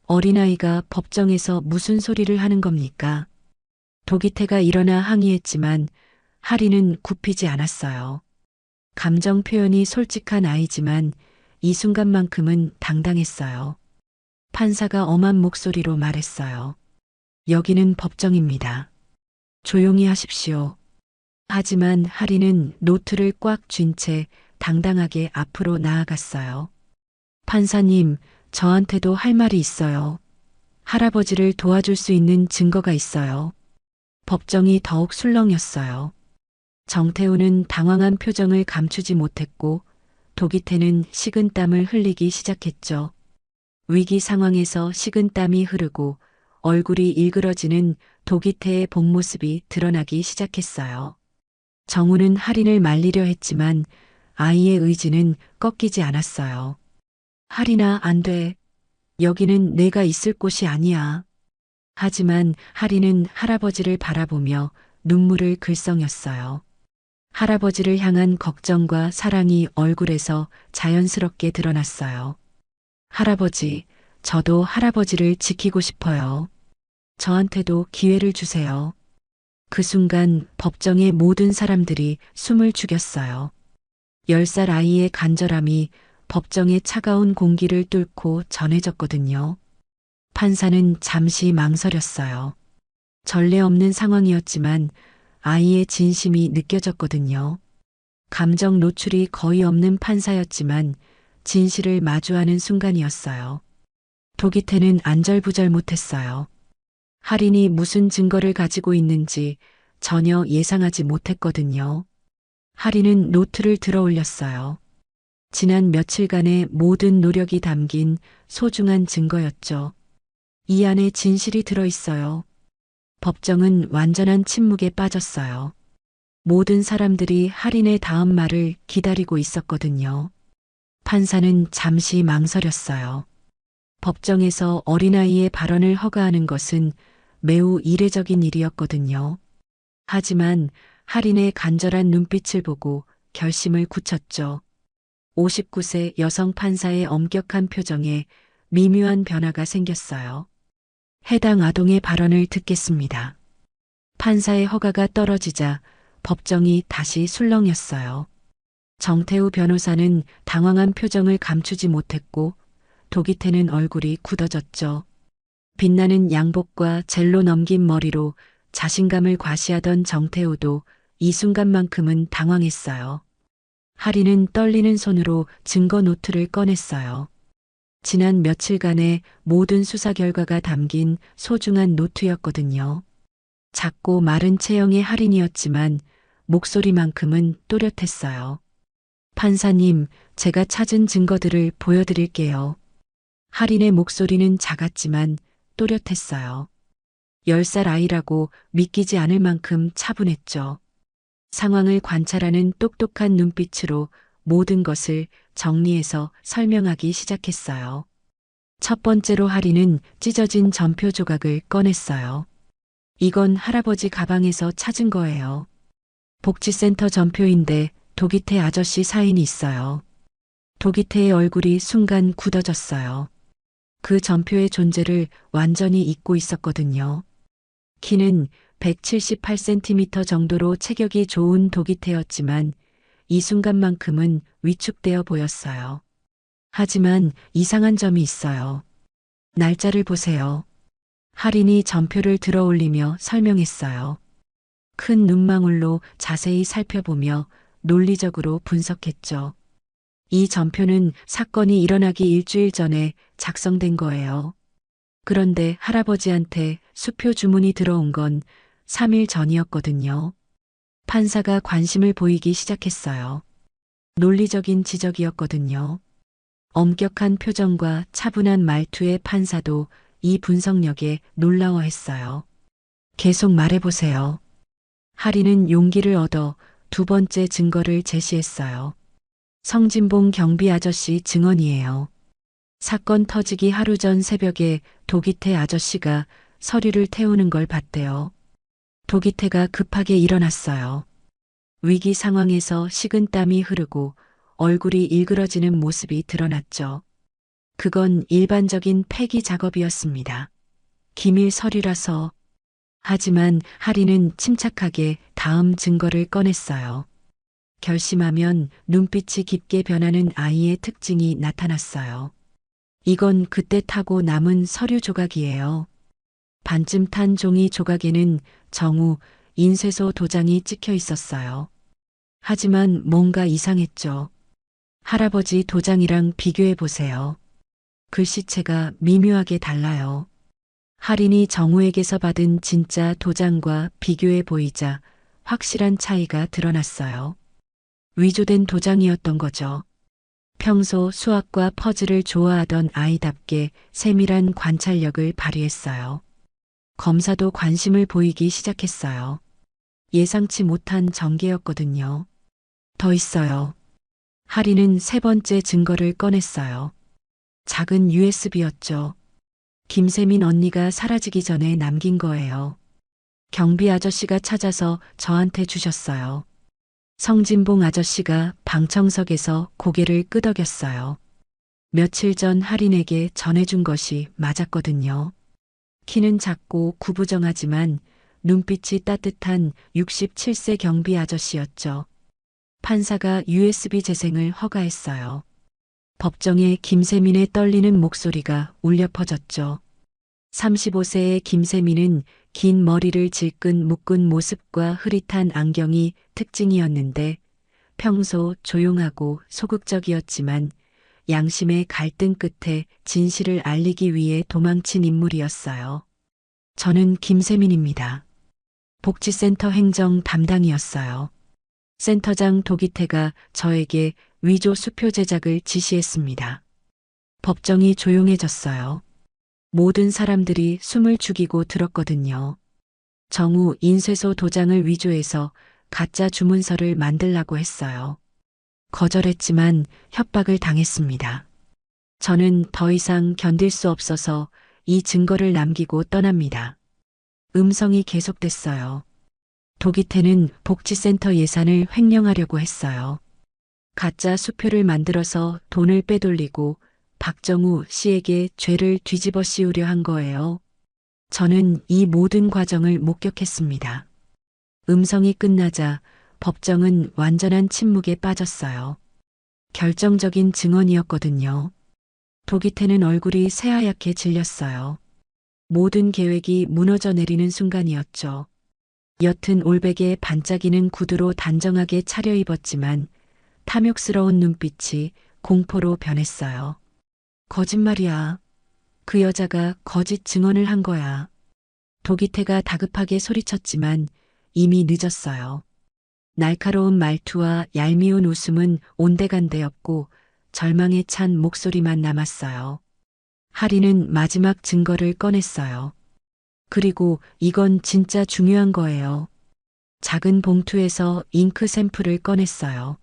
어린아이가 법정에서 무슨 소리를 하는 겁니까? 도기태가 일어나 항의했지만 할인은 굽히지 않았어요. 감정 표현이 솔직한 아이지만 이 순간만큼은 당당했어요. 판사가 엄한 목소리로 말했어요. 여기는 법정입니다. 조용히 하십시오. 하지만 할인은 노트를 꽉 쥔 채 당당하게 앞으로 나아갔어요. 판사님, 저한테도 할 말이 있어요. 할아버지를 도와줄 수 있는 증거가 있어요. 법정이 더욱 술렁였어요. 정태우는 당황한 표정을 감추지 못했고 도기태는 식은땀을 흘리기 시작했죠. 위기 상황에서 식은땀이 흐르고 얼굴이 일그러지는 도기태의 본 모습이 드러나기 시작했어요. 정우는 할인을 말리려 했지만 아이의 의지는 꺾이지 않았어요. 할인아, 안 돼. 여기는 내가 있을 곳이 아니야. 하지만 할인은 할아버지를 바라보며 눈물을 글썽였어요. 할아버지를 향한 걱정과 사랑이 얼굴에서 자연스럽게 드러났어요. 할아버지, 저도 할아버지를 지키고 싶어요. 저한테도 기회를 주세요. 그 순간 법정의 모든 사람들이 숨을 죽였어요. 10살 아이의 간절함이 법정의 차가운 공기를 뚫고 전해졌거든요. 판사는 잠시 망설였어요. 전례 없는 상황이었지만 아이의 진심이 느껴졌거든요. 감정 노출이 거의 없는 판사였지만 진실을 마주하는 순간이었어요. 도기태는 안절부절 못했어요. 할인이 무슨 증거를 가지고 있는지 전혀 예상하지 못했거든요. 할인은 노트를 들어 올렸어요. 지난 며칠간의 모든 노력이 담긴 소중한 증거였죠. 이 안에 진실이 들어 있어요. 법정은 완전한 침묵에 빠졌어요. 모든 사람들이 할인의 다음 말을 기다리고 있었거든요. 판사는 잠시 망설였어요. 법정에서 어린아이의 발언을 허가하는 것은 매우 이례적인 일이었거든요. 하지만 할인의 간절한 눈빛을 보고 결심을 굳혔죠. 59세 여성 판사의 엄격한 표정에 미묘한 변화가 생겼어요. 해당 아동의 발언을 듣겠습니다. 판사의 허가가 떨어지자 법정이 다시 술렁였어요. 정태우 변호사는 당황한 표정을 감추지 못했고 도기태는 얼굴이 굳어졌죠. 빛나는 양복과 젤로 넘긴 머리로 자신감을 과시하던 정태우도 이 순간만큼은 당황했어요. 할인은 떨리는 손으로 증거 노트를 꺼냈어요. 지난 며칠간의 모든 수사 결과가 담긴 소중한 노트였거든요. 작고 마른 체형의 할인이었지만 목소리만큼은 또렷했어요. 판사님, 제가 찾은 증거들을 보여드릴게요. 할인의 목소리는 작았지만 또렷했어요. 10살 아이라고 믿기지 않을 만큼 차분했죠. 상황을 관찰하는 똑똑한 눈빛으로 모든 것을 정리해서 설명하기 시작했어요. 첫 번째로 할인은 찢어진 전표 조각을 꺼냈어요. 이건 할아버지 가방에서 찾은 거예요. 복지센터 전표인데 도기태 아저씨 사인이 있어요. 도기태의 얼굴이 순간 굳어졌어요. 그 전표의 존재를 완전히 잊고 있었거든요. 키는 178cm 정도로 체격이 좋은 도기태였지만 이 순간만큼은 위축되어 보였어요. 하지만 이상한 점이 있어요. 날짜를 보세요. 할인이 전표를 들어 올리며 설명했어요. 큰 눈망울로 자세히 살펴보며 논리적으로 분석했죠. 이 전표는 사건이 일어나기 일주일 전에 작성된 거예요. 그런데 할아버지한테 수표 주문이 들어온 건 3일 전이었거든요. 판사가 관심을 보이기 시작했어요. 논리적인 지적이었거든요. 엄격한 표정과 차분한 말투의 판사도 이 분석력에 놀라워했어요. 계속 말해보세요. 할인은 용기를 얻어 두 번째 증거를 제시했어요. 성진봉 경비 아저씨 증언이에요. 사건 터지기 하루 전 새벽에 도기태 아저씨가 서류를 태우는 걸 봤대요. 도기태가 급하게 일어났어요. 위기 상황에서 식은땀이 흐르고 얼굴이 일그러지는 모습이 드러났죠. 그건 일반적인 폐기 작업이었습니다. 기밀 서류라서. 하지만 할인은 침착하게 다음 증거를 꺼냈어요. 결심하면 눈빛이 깊게 변하는 아이의 특징이 나타났어요. 이건 그때 타고 남은 서류 조각이에요. 반쯤 탄 종이 조각에는 정우, 인쇄소 도장이 찍혀 있었어요. 하지만 뭔가 이상했죠. 할아버지 도장이랑 비교해 보세요. 글씨체가 미묘하게 달라요. 할인이 정우에게서 받은 진짜 도장과 비교해 보이자 확실한 차이가 드러났어요. 위조된 도장이었던 거죠. 평소 수학과 퍼즐을 좋아하던 아이답게 세밀한 관찰력을 발휘했어요. 검사도 관심을 보이기 시작했어요. 예상치 못한 전개였거든요. 더 있어요. 할인은 세 번째 증거를 꺼냈어요. 작은 USB였죠. 김세민 언니가 사라지기 전에 남긴 거예요. 경비 아저씨가 찾아서 저한테 주셨어요. 성진봉 아저씨가 방청석에서 고개를 끄덕였어요. 며칠 전 할인에게 전해준 것이 맞았거든요. 키는 작고 구부정하지만 눈빛이 따뜻한 67세 경비 아저씨였죠. 판사가 USB 재생을 허가했어요. 법정에 김세민의 떨리는 목소리가 울려 퍼졌죠. 35세의 김세민은 긴 머리를 질끈 묶은 모습과 흐릿한 안경이 특징이었는데 평소 조용하고 소극적이었지만 양심의 갈등 끝에 진실을 알리기 위해 도망친 인물이었어요. 저는 김세민입니다. 복지센터 행정 담당이었어요. 센터장 도기태가 저에게 위조 수표 제작을 지시했습니다. 법정이 조용해졌어요. 모든 사람들이 숨을 죽이고 들었거든요. 정우 인쇄소 도장을 위조해서 가짜 주문서를 만들라고 했어요. 거절했지만 협박을 당했습니다. 저는 더 이상 견딜 수 없어서 이 증거를 남기고 떠납니다. 음성이 계속됐어요. 도기태는 복지센터 예산을 횡령하려고 했어요. 가짜 수표를 만들어서 돈을 빼돌리고 박정우 씨에게 죄를 뒤집어 씌우려 한 거예요. 저는 이 모든 과정을 목격했습니다. 음성이 끝나자 법정은 완전한 침묵에 빠졌어요. 결정적인 증언이었거든요. 도기태는 얼굴이 새하얗게 질렸어요. 모든 계획이 무너져 내리는 순간이었죠. 옅은 올백에 반짝이는 구두로 단정하게 차려입었지만 탐욕스러운 눈빛이 공포로 변했어요. 거짓말이야. 그 여자가 거짓 증언을 한 거야. 도기태가 다급하게 소리쳤지만 이미 늦었어요. 날카로운 말투와 얄미운 웃음은 온데간데였고 절망에 찬 목소리만 남았어요. 하리는 마지막 증거를 꺼냈어요. 그리고 이건 진짜 중요한 거예요. 작은 봉투에서 잉크 샘플을 꺼냈어요.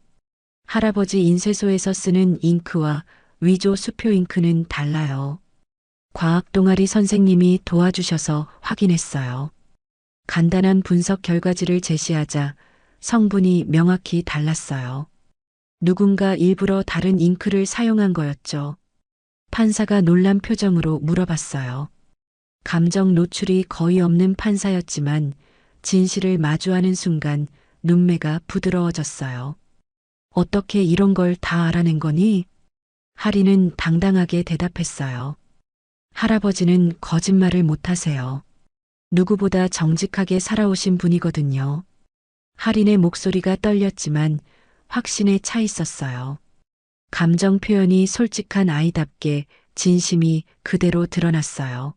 할아버지 인쇄소에서 쓰는 잉크와 위조 수표 잉크는 달라요. 과학 동아리 선생님이 도와주셔서 확인했어요. 간단한 분석 결과지를 제시하자 성분이 명확히 달랐어요. 누군가 일부러 다른 잉크를 사용한 거였죠. 판사가 놀란 표정으로 물어봤어요. 감정 노출이 거의 없는 판사였지만 진실을 마주하는 순간 눈매가 부드러워졌어요. 어떻게 이런 걸 다 알아낸 거니? 하리는 당당하게 대답했어요. 할아버지는 거짓말을 못하세요. 누구보다 정직하게 살아오신 분이거든요. 하린의 목소리가 떨렸지만 확신에 차 있었어요. 감정 표현이 솔직한 아이답게 진심이 그대로 드러났어요.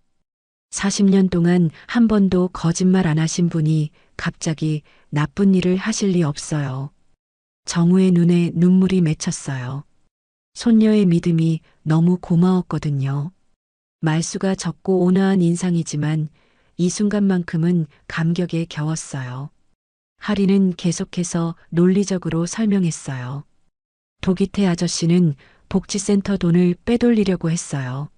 40년 동안 한 번도 거짓말 안 하신 분이 갑자기 나쁜 일을 하실 리 없어요. 정우의 눈에 눈물이 맺혔어요. 손녀의 믿음이 너무 고마웠거든요. 말수가 적고 온화한 인상이지만 이 순간만큼은 감격에 겨웠어요. 하리는 계속해서 논리적으로 설명했어요. 도기태 아저씨는 복지센터 돈을 빼돌리려고 했어요.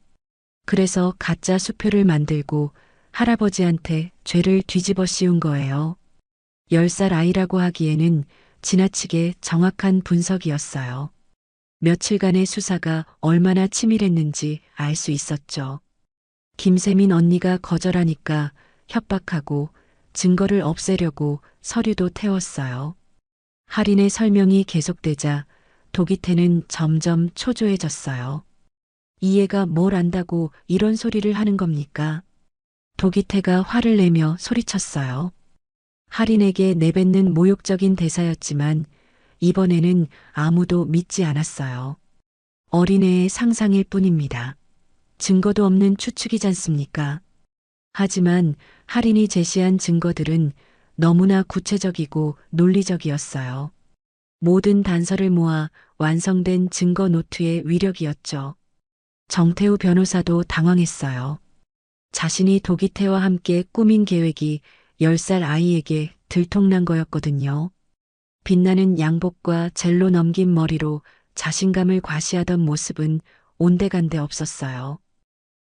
그래서 가짜 수표를 만들고 할아버지한테 죄를 뒤집어 씌운 거예요. 10살 아이라고 하기에는 지나치게 정확한 분석이었어요. 며칠간의 수사가 얼마나 치밀했는지 알 수 있었죠. 김세민 언니가 거절하니까 협박하고 증거를 없애려고 서류도 태웠어요. 할인의 설명이 계속되자 도기태는 점점 초조해졌어요. 이 애가 뭘 안다고 이런 소리를 하는 겁니까? 도기태가 화를 내며 소리쳤어요. 할인에게 내뱉는 모욕적인 대사였지만 이번에는 아무도 믿지 않았어요. 어린애의 상상일 뿐입니다. 증거도 없는 추측이지 않습니까? 하지만 할인이 제시한 증거들은 너무나 구체적이고 논리적이었어요. 모든 단서를 모아 완성된 증거 노트의 위력이었죠. 정태우 변호사도 당황했어요. 자신이 도기태와 함께 꾸민 계획이 10살 아이에게 들통난 거였거든요. 빛나는 양복과 젤로 넘긴 머리로 자신감을 과시하던 모습은 온데간데 없었어요.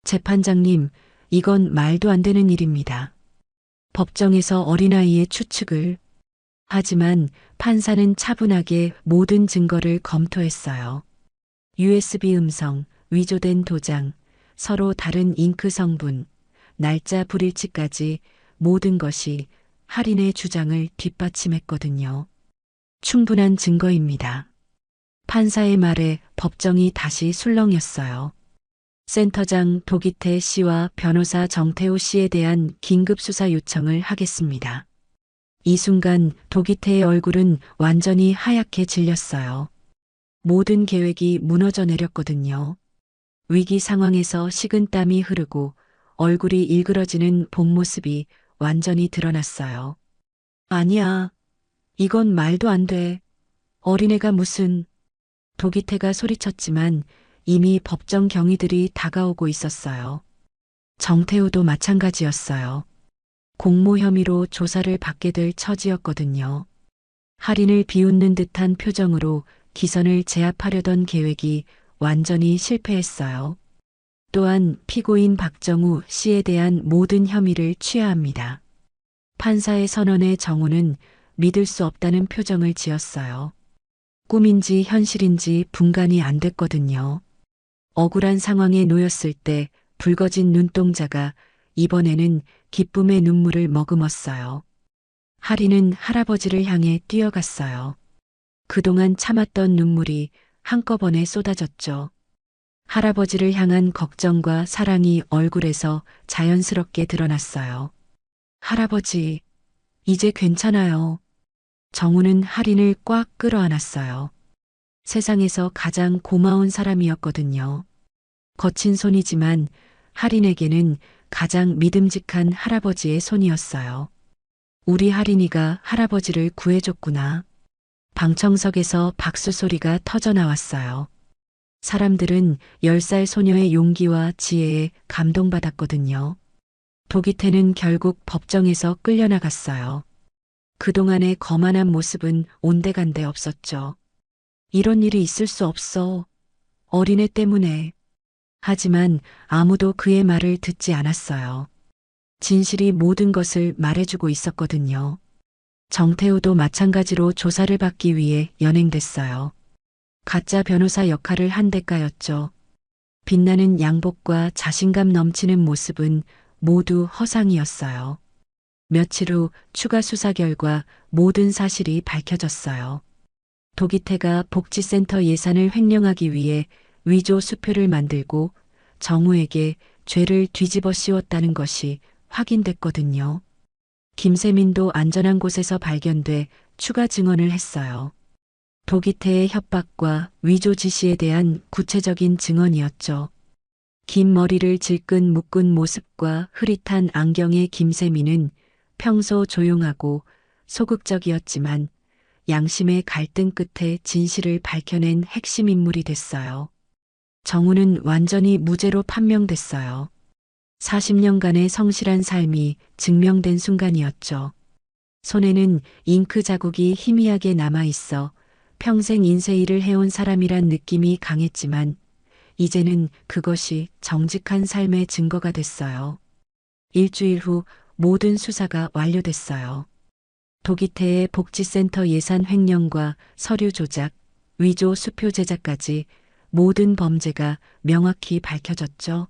재판장님, 이건 말도 안 되는 일입니다. 법정에서 어린아이의 추측을. 하지만 판사는 차분하게 모든 증거를 검토했어요. USB 음성, 위조된 도장, 서로 다른 잉크 성분, 날짜 불일치까지 모든 것이 할인의 주장을 뒷받침했거든요. 충분한 증거입니다. 판사의 말에 법정이 다시 술렁였어요. 센터장 도기태 씨와 변호사 정태호 씨에 대한 긴급 수사 요청을 하겠습니다. 이 순간 도기태의 얼굴은 완전히 하얗게 질렸어요. 모든 계획이 무너져 내렸거든요. 위기 상황에서 식은땀이 흐르고 얼굴이 일그러지는 본 모습이 완전히 드러났어요. 아니야. 이건 말도 안 돼. 어린애가 무슨. 도기태가 소리쳤지만 이미 법정 경위들이 다가오고 있었어요. 정태우도 마찬가지였어요. 공모 혐의로 조사를 받게 될 처지였거든요. 할인을 비웃는 듯한 표정으로 기선을 제압하려던 계획이 완전히 실패했어요. 또한 피고인 박정우 씨에 대한 모든 혐의를 취하합니다. 판사의 선언에 정우는 믿을 수 없다는 표정을 지었어요. 꿈인지 현실인지 분간이 안 됐거든요. 억울한 상황에 놓였을 때 붉어진 눈동자가 이번에는 기쁨의 눈물을 머금었어요. 하리는 할아버지를 향해 뛰어갔어요. 그동안 참았던 눈물이 한꺼번에 쏟아졌죠. 할아버지를 향한 걱정과 사랑이 얼굴에서 자연스럽게 드러났어요. 할아버지, 이제 괜찮아요. 정우는 할인을 꽉 끌어안았어요. 세상에서 가장 고마운 사람이었거든요. 거친 손이지만 할인에게는 가장 믿음직한 할아버지의 손이었어요. 우리 할인이가 할아버지를 구해줬구나. 방청석에서 박수 소리가 터져 나왔어요. 사람들은 10살 소녀의 용기와 지혜에 감동받았거든요. 도기태는 결국 법정에서 끌려나갔어요. 그동안의 거만한 모습은 온데간데 없었죠. 이런 일이 있을 수 없어. 어린애 때문에. 하지만 아무도 그의 말을 듣지 않았어요. 진실이 모든 것을 말해주고 있었거든요. 정태우도 마찬가지로 조사를 받기 위해 연행됐어요. 가짜 변호사 역할을 한 대가였죠. 빛나는 양복과 자신감 넘치는 모습은 모두 허상이었어요. 며칠 후 추가 수사 결과 모든 사실이 밝혀졌어요. 도기태가 복지센터 예산을 횡령하기 위해 위조 수표를 만들고 정우에게 죄를 뒤집어 씌웠다는 것이 확인됐거든요. 김세민도 안전한 곳에서 발견돼 추가 증언을 했어요. 도기태의 협박과 위조 지시에 대한 구체적인 증언이었죠. 긴 머리를 질끈 묶은 모습과 흐릿한 안경의 김세민은 평소 조용하고 소극적이었지만 양심의 갈등 끝에 진실을 밝혀낸 핵심 인물이 됐어요. 정우는 완전히 무죄로 판명됐어요. 40년간의 성실한 삶이 증명된 순간이었죠. 손에는 잉크 자국이 희미하게 남아있어 평생 인쇄일을 해온 사람이란 느낌이 강했지만 이제는 그것이 정직한 삶의 증거가 됐어요. 일주일 후 모든 수사가 완료됐어요. 도기태의 복지센터 예산 횡령과 서류 조작, 위조 수표 제작까지 모든 범죄가 명확히 밝혀졌죠.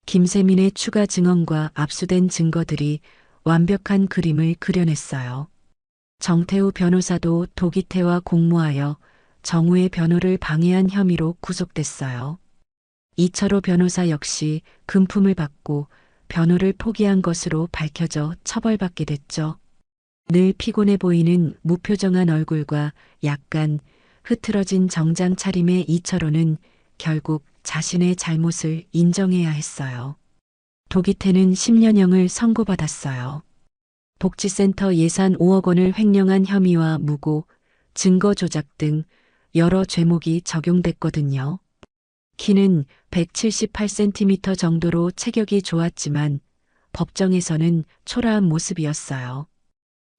김세민의 추가 증언과 압수된 증거들이 완벽한 그림을 그려냈어요. 정태우 변호사도 도기태와 공모하여 정우의 변호를 방해한 혐의로 구속됐어요. 이철호 변호사 역시 금품을 받고 변호를 포기한 것으로 밝혀져 처벌받게 됐죠. 늘 피곤해 보이는 무표정한 얼굴과 약간 흐트러진 정장 차림의 이철호는 결국 자신의 잘못을 인정해야 했어요. 도기태는 10년형을 선고받았어요. 복지센터 예산 5억 원을 횡령한 혐의와 무고, 증거 조작 등 여러 죄목이 적용됐거든요. 키는 178cm 정도로 체격이 좋았지만 법정에서는 초라한 모습이었어요.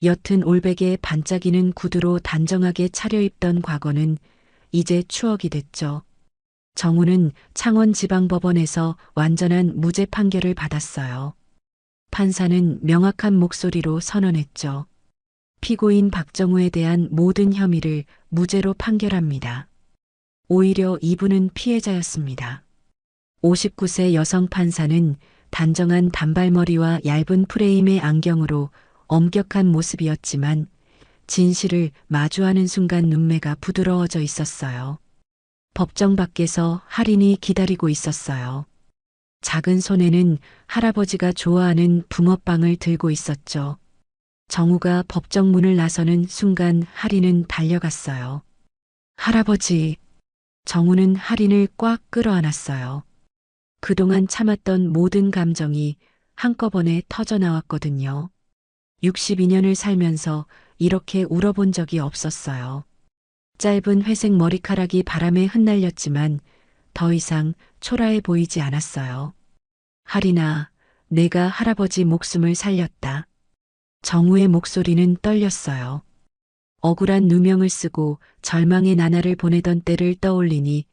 옅은 올백에 반짝이는 구두로 단정하게 차려입던 과거는 이제 추억이 됐죠. 정우는 창원지방법원에서 완전한 무죄 판결을 받았어요. 판사는 명확한 목소리로 선언했죠. 피고인 박정우에 대한 모든 혐의를 무죄로 판결합니다. 오히려 이분은 피해자였습니다. 59세 여성 판사는 단정한 단발머리와 얇은 프레임의 안경으로 엄격한 모습이었지만 진실을 마주하는 순간 눈매가 부드러워져 있었어요. 법정 밖에서 할인이 기다리고 있었어요. 작은 손에는 할아버지가 좋아하는 붕어빵을 들고 있었죠. 정우가 법정 문을 나서는 순간 할인은 달려갔어요. 할아버지. 정우는 할인을 꽉 끌어안았어요. 그동안 참았던 모든 감정이 한꺼번에 터져나왔거든요. 62년을 살면서 이렇게 울어본 적이 없었어요. 짧은 회색 머리카락이 바람에 흩날렸지만 더 이상 초라해 보이지 않았어요. 할인아, 내가 할아버지 목숨을 살렸다. 정우의 목소리는 떨렸어요. 억울한 누명을 쓰고 절망의 나날을 보내던 때를 떠올리니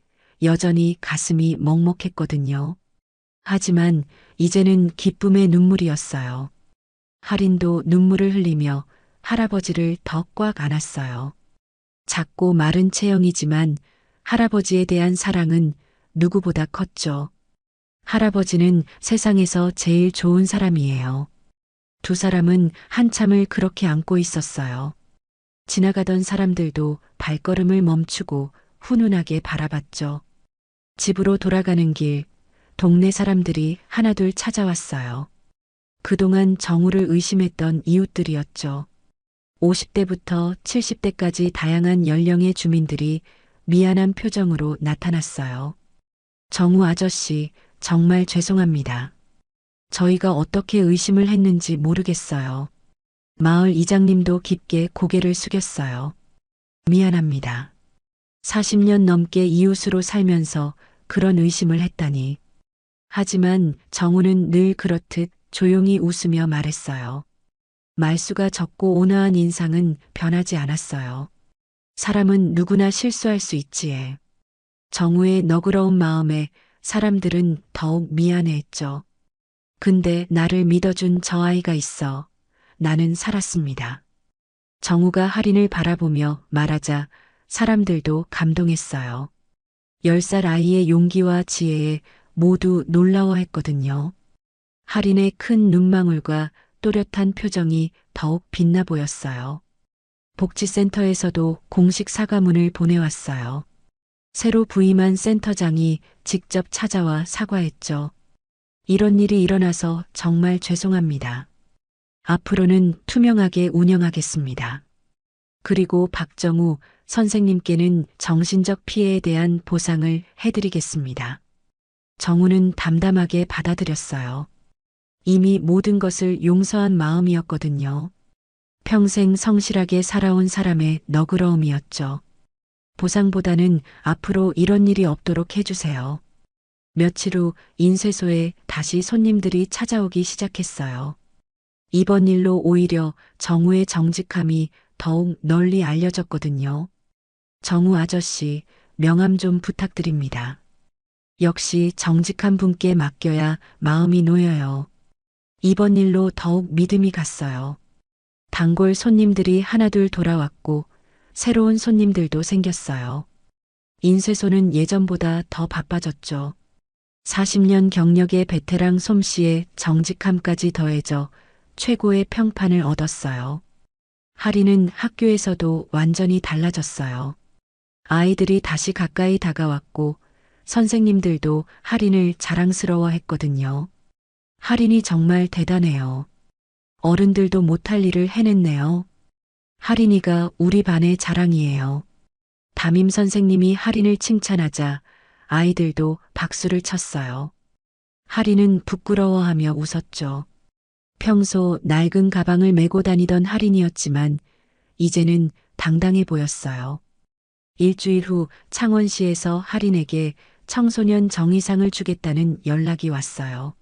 여전히 가슴이 먹먹했거든요. 하지만 이제는 기쁨의 눈물이었어요. 할인도 눈물을 흘리며 할아버지를 더 꽉 안았어요. 작고 마른 체형이지만 할아버지에 대한 사랑은 누구보다 컸죠. 할아버지는 세상에서 제일 좋은 사람이에요. 두 사람은 한참을 그렇게 안고 있었어요. 지나가던 사람들도 발걸음을 멈추고 훈훈하게 바라봤죠. 집으로 돌아가는 길, 동네 사람들이 하나둘 찾아왔어요. 그동안 정우를 의심했던 이웃들이었죠. 50대부터 70대까지 다양한 연령의 주민들이 미안한 표정으로 나타났어요. 정우 아저씨, 정말 죄송합니다. 저희가 어떻게 의심을 했는지 모르겠어요. 마을 이장님도 깊게 고개를 숙였어요. 미안합니다. 40년 넘게 이웃으로 살면서 그런 의심을 했다니. 하지만 정우는 늘 그렇듯 조용히 웃으며 말했어요. 말수가 적고 온화한 인상은 변하지 않았어요. 사람은 누구나 실수할 수 있지에. 정우의 너그러운 마음에 사람들은 더욱 미안해했죠. 근데 나를 믿어준 저 아이가 있어 나는 살았습니다. 정우가 할인을 바라보며 말하자 사람들도 감동했어요. 10살 아이의 용기와 지혜에 모두 놀라워했거든요. 할인의 큰 눈망울과 또렷한 표정이 더욱 빛나 보였어요. 복지센터에서도 공식 사과문을 보내왔어요. 새로 부임한 센터장이 직접 찾아와 사과했죠. 이런 일이 일어나서 정말 죄송합니다. 앞으로는 투명하게 운영하겠습니다. 그리고 박정우 선생님께는 정신적 피해에 대한 보상을 해드리겠습니다. 정우는 담담하게 받아들였어요. 이미 모든 것을 용서한 마음이었거든요. 평생 성실하게 살아온 사람의 너그러움이었죠. 보상보다는 앞으로 이런 일이 없도록 해주세요. 며칠 후 인쇄소에 다시 손님들이 찾아오기 시작했어요. 이번 일로 오히려 정우의 정직함이 더욱 널리 알려졌거든요. 정우 아저씨, 명함 좀 부탁드립니다. 역시 정직한 분께 맡겨야 마음이 놓여요. 이번 일로 더욱 믿음이 갔어요. 단골 손님들이 하나둘 돌아왔고 새로운 손님들도 생겼어요. 인쇄소는 예전보다 더 바빠졌죠. 40년 경력의 베테랑 솜씨의 정직함까지 더해져 최고의 평판을 얻었어요. 할인은 학교에서도 완전히 달라졌어요. 아이들이 다시 가까이 다가왔고 선생님들도 할인을 자랑스러워했거든요. 할인이 정말 대단해요. 어른들도 못할 일을 해냈네요. 할인이가 우리 반의 자랑이에요. 담임 선생님이 할인을 칭찬하자 아이들도 박수를 쳤어요. 할인은 부끄러워하며 웃었죠. 평소 낡은 가방을 메고 다니던 할인이었지만 이제는 당당해 보였어요. 일주일 후 창원시에서 할인에게 청소년 정의상을 주겠다는 연락이 왔어요.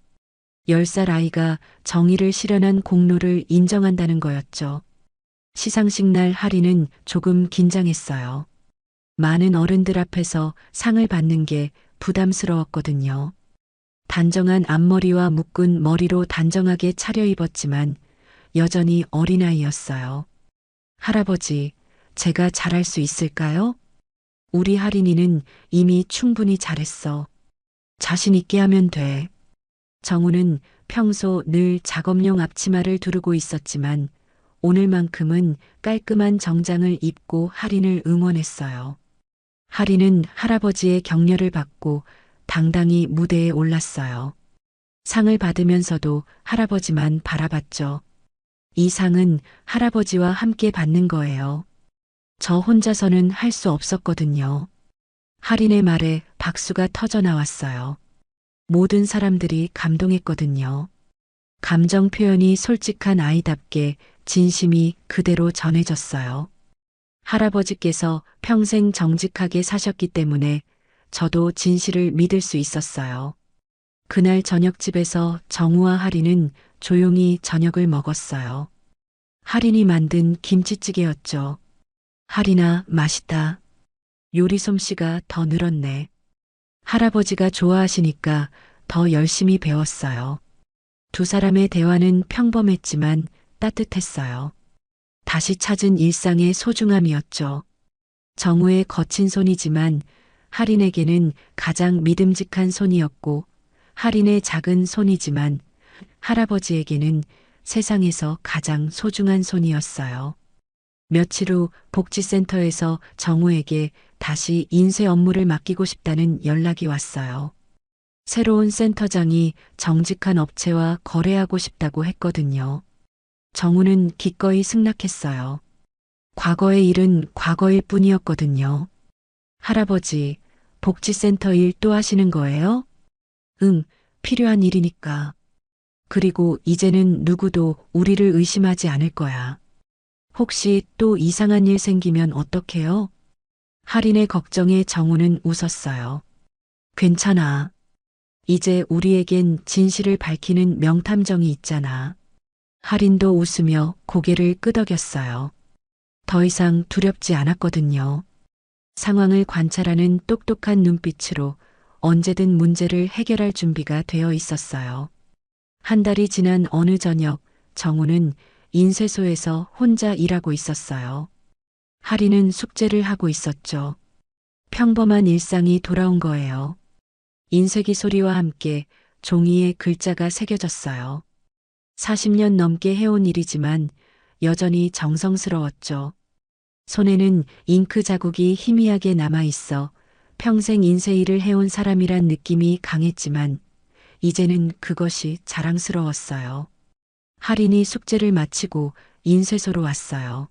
10살 아이가 정의를 실현한 공로를 인정한다는 거였죠. 시상식 날 할인은 조금 긴장했어요. 많은 어른들 앞에서 상을 받는 게 부담스러웠거든요. 단정한 앞머리와 묶은 머리로 단정하게 차려입었지만 여전히 어린아이였어요. 할아버지, 제가 잘할 수 있을까요? 우리 할인이는 이미 충분히 잘했어. 자신 있게 하면 돼. 정우는 평소 늘 작업용 앞치마를 두르고 있었지만 오늘만큼은 깔끔한 정장을 입고 할인을 응원했어요. 할인은 할아버지의 격려를 받고 당당히 무대에 올랐어요. 상을 받으면서도 할아버지만 바라봤죠. 이 상은 할아버지와 함께 받는 거예요. 저 혼자서는 할 수 없었거든요. 할인의 말에 박수가 터져 나왔어요. 모든 사람들이 감동했거든요. 감정 표현이 솔직한 아이답게 진심이 그대로 전해졌어요. 할아버지께서 평생 정직하게 사셨기 때문에 저도 진실을 믿을 수 있었어요. 그날 저녁집에서 정우와 할인은 조용히 저녁을 먹었어요. 할인이 만든 김치찌개였죠. 할인아, 맛있다. 요리 솜씨가 더 늘었네. 할아버지가 좋아하시니까 더 열심히 배웠어요. 두 사람의 대화는 평범했지만 따뜻했어요. 다시 찾은 일상의 소중함이었죠. 정우의 거친 손이지만 할인에게는 가장 믿음직한 손이었고 할인의 작은 손이지만 할아버지에게는 세상에서 가장 소중한 손이었어요. 며칠 후 복지센터에서 정우에게 다시 인쇄 업무를 맡기고 싶다는 연락이 왔어요. 새로운 센터장이 정직한 업체와 거래하고 싶다고 했거든요. 정우는 기꺼이 승낙했어요. 과거의 일은 과거일 뿐이었거든요. 할아버지, 복지센터 일 또 하시는 거예요? 응, 필요한 일이니까. 그리고 이제는 누구도 우리를 의심하지 않을 거야. 혹시 또 이상한 일 생기면 어떡해요? 할인의 걱정에 정우는 웃었어요. 괜찮아. 이제 우리에겐 진실을 밝히는 명탐정이 있잖아. 할인도 웃으며 고개를 끄덕였어요. 더 이상 두렵지 않았거든요. 상황을 관찰하는 똑똑한 눈빛으로 언제든 문제를 해결할 준비가 되어 있었어요. 한 달이 지난 어느 저녁, 정우는 인쇄소에서 혼자 일하고 있었어요. 할인은 숙제를 하고 있었죠. 평범한 일상이 돌아온 거예요. 인쇄기 소리와 함께 종이에 글자가 새겨졌어요. 40년 넘게 해온 일이지만 여전히 정성스러웠죠. 손에는 잉크 자국이 희미하게 남아 있어 평생 인쇄 일을 해온 사람이란 느낌이 강했지만 이제는 그것이 자랑스러웠어요. 할인이 숙제를 마치고 인쇄소로 왔어요.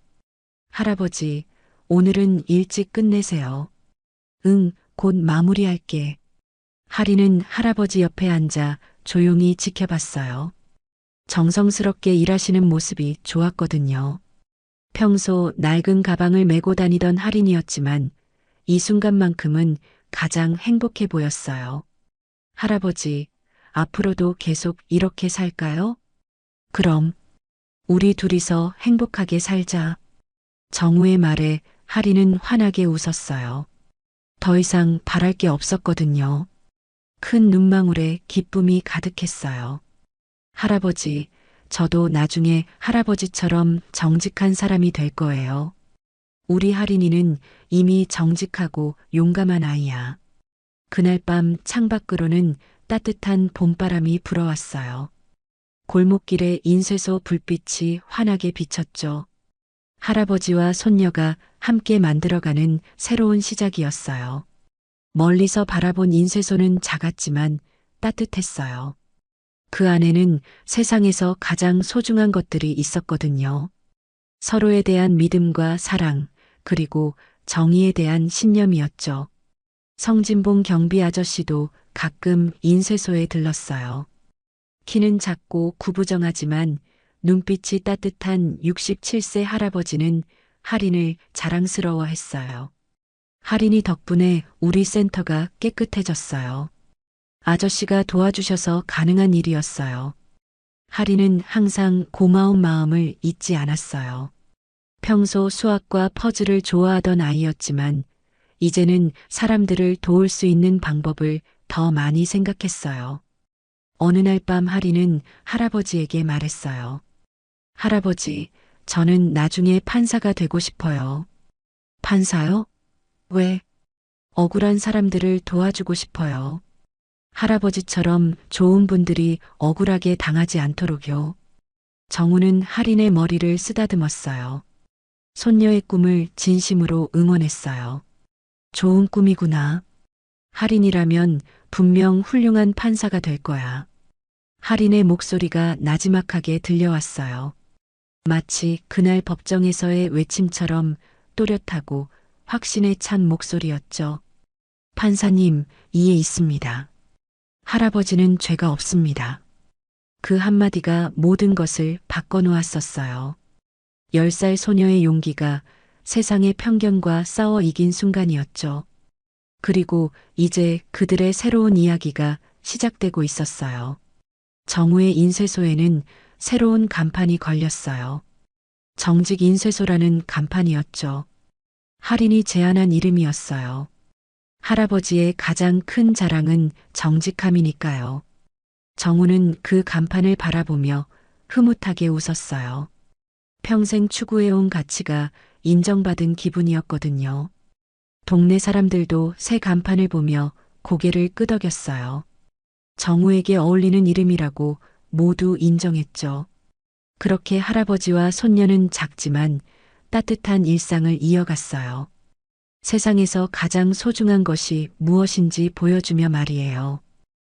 할아버지, 오늘은 일찍 끝내세요. 응, 곧 마무리할게. 할인은 할아버지 옆에 앉아 조용히 지켜봤어요. 정성스럽게 일하시는 모습이 좋았거든요. 평소 낡은 가방을 메고 다니던 할인이었지만 이 순간만큼은 가장 행복해 보였어요. 할아버지, 앞으로도 계속 이렇게 살까요? 그럼 우리 둘이서 행복하게 살자. 정우의 말에 할인은 환하게 웃었어요. 더 이상 바랄 게 없었거든요. 큰 눈망울에 기쁨이 가득했어요. 할아버지, 저도 나중에 할아버지처럼 정직한 사람이 될 거예요. 우리 할인이는 이미 정직하고 용감한 아이야. 그날 밤 창밖으로는 따뜻한 봄바람이 불어왔어요. 골목길에 인쇄소 불빛이 환하게 비쳤죠. 할아버지와 손녀가 함께 만들어가는 새로운 시작이었어요. 멀리서 바라본 인쇄소는 작았지만 따뜻했어요. 그 안에는 세상에서 가장 소중한 것들이 있었거든요. 서로에 대한 믿음과 사랑, 그리고 정의에 대한 신념이었죠. 성진봉 경비 아저씨도 가끔 인쇄소에 들렀어요. 키는 작고 구부정하지만 눈빛이 따뜻한 67세 할아버지는 할인을 자랑스러워했어요. 할인이 덕분에 우리 센터가 깨끗해졌어요. 아저씨가 도와주셔서 가능한 일이었어요. 할인은 항상 고마운 마음을 잊지 않았어요. 평소 수학과 퍼즐을 좋아하던 아이였지만 이제는 사람들을 도울 수 있는 방법을 더 많이 생각했어요. 어느 날 밤 할인은 할아버지에게 말했어요. 할아버지, 저는 나중에 판사가 되고 싶어요. 판사요? 왜? 억울한 사람들을 도와주고 싶어요. 할아버지처럼 좋은 분들이 억울하게 당하지 않도록요. 정우는 할인의 머리를 쓰다듬었어요. 손녀의 꿈을 진심으로 응원했어요. 좋은 꿈이구나. 할인이라면 분명 훌륭한 판사가 될 거야. 할인의 목소리가 나지막하게 들려왔어요. 마치 그날 법정에서의 외침처럼 또렷하고 확신에 찬 목소리였죠. 판사님, 이에 있습니다. 할아버지는 죄가 없습니다. 그 한마디가 모든 것을 바꿔놓았었어요. 10살 소녀의 용기가 세상의 편견과 싸워 이긴 순간이었죠. 그리고 이제 그들의 새로운 이야기가 시작되고 있었어요. 정우의 인쇄소에는 새로운 간판이 걸렸어요. 정직 인쇄소라는 간판이었죠. 할인이 제안한 이름이었어요. 할아버지의 가장 큰 자랑은 정직함이니까요. 정우는 그 간판을 바라보며 흐뭇하게 웃었어요. 평생 추구해온 가치가 인정받은 기분이었거든요. 동네 사람들도 새 간판을 보며 고개를 끄덕였어요. 정우에게 어울리는 이름이라고 모두 인정했죠. 그렇게 할아버지와 손녀는 작지만 따뜻한 일상을 이어갔어요. 세상에서 가장 소중한 것이 무엇인지 보여주며 말이에요.